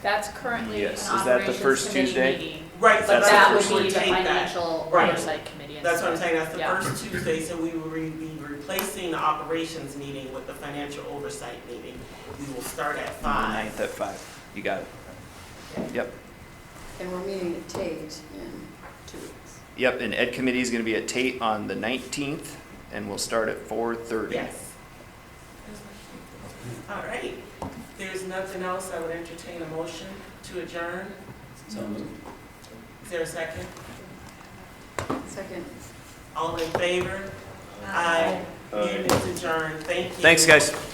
That's currently an Yes, is that the operations first committee Tuesday? meeting. Right, so But That's that the would first be the take that. financial Right. oversight committee. That's what I'm instead. saying, that's the Yeah. first Tuesday, so we will be replacing the operations meeting with the financial oversight meeting. We will start at 5. 9th at 5. You got it. Yep. And we're meeting at Tate in 2 weeks. Yep, and Ed Committee is going to be at Tate on the 19th, and we'll start at 4:30. Yes. All right, if there's nothing else, I would entertain a motion to adjourn. So moved. Is there a second? Second. All in favor? Aye. Meeting is adjourned, thank you. Thanks, guys.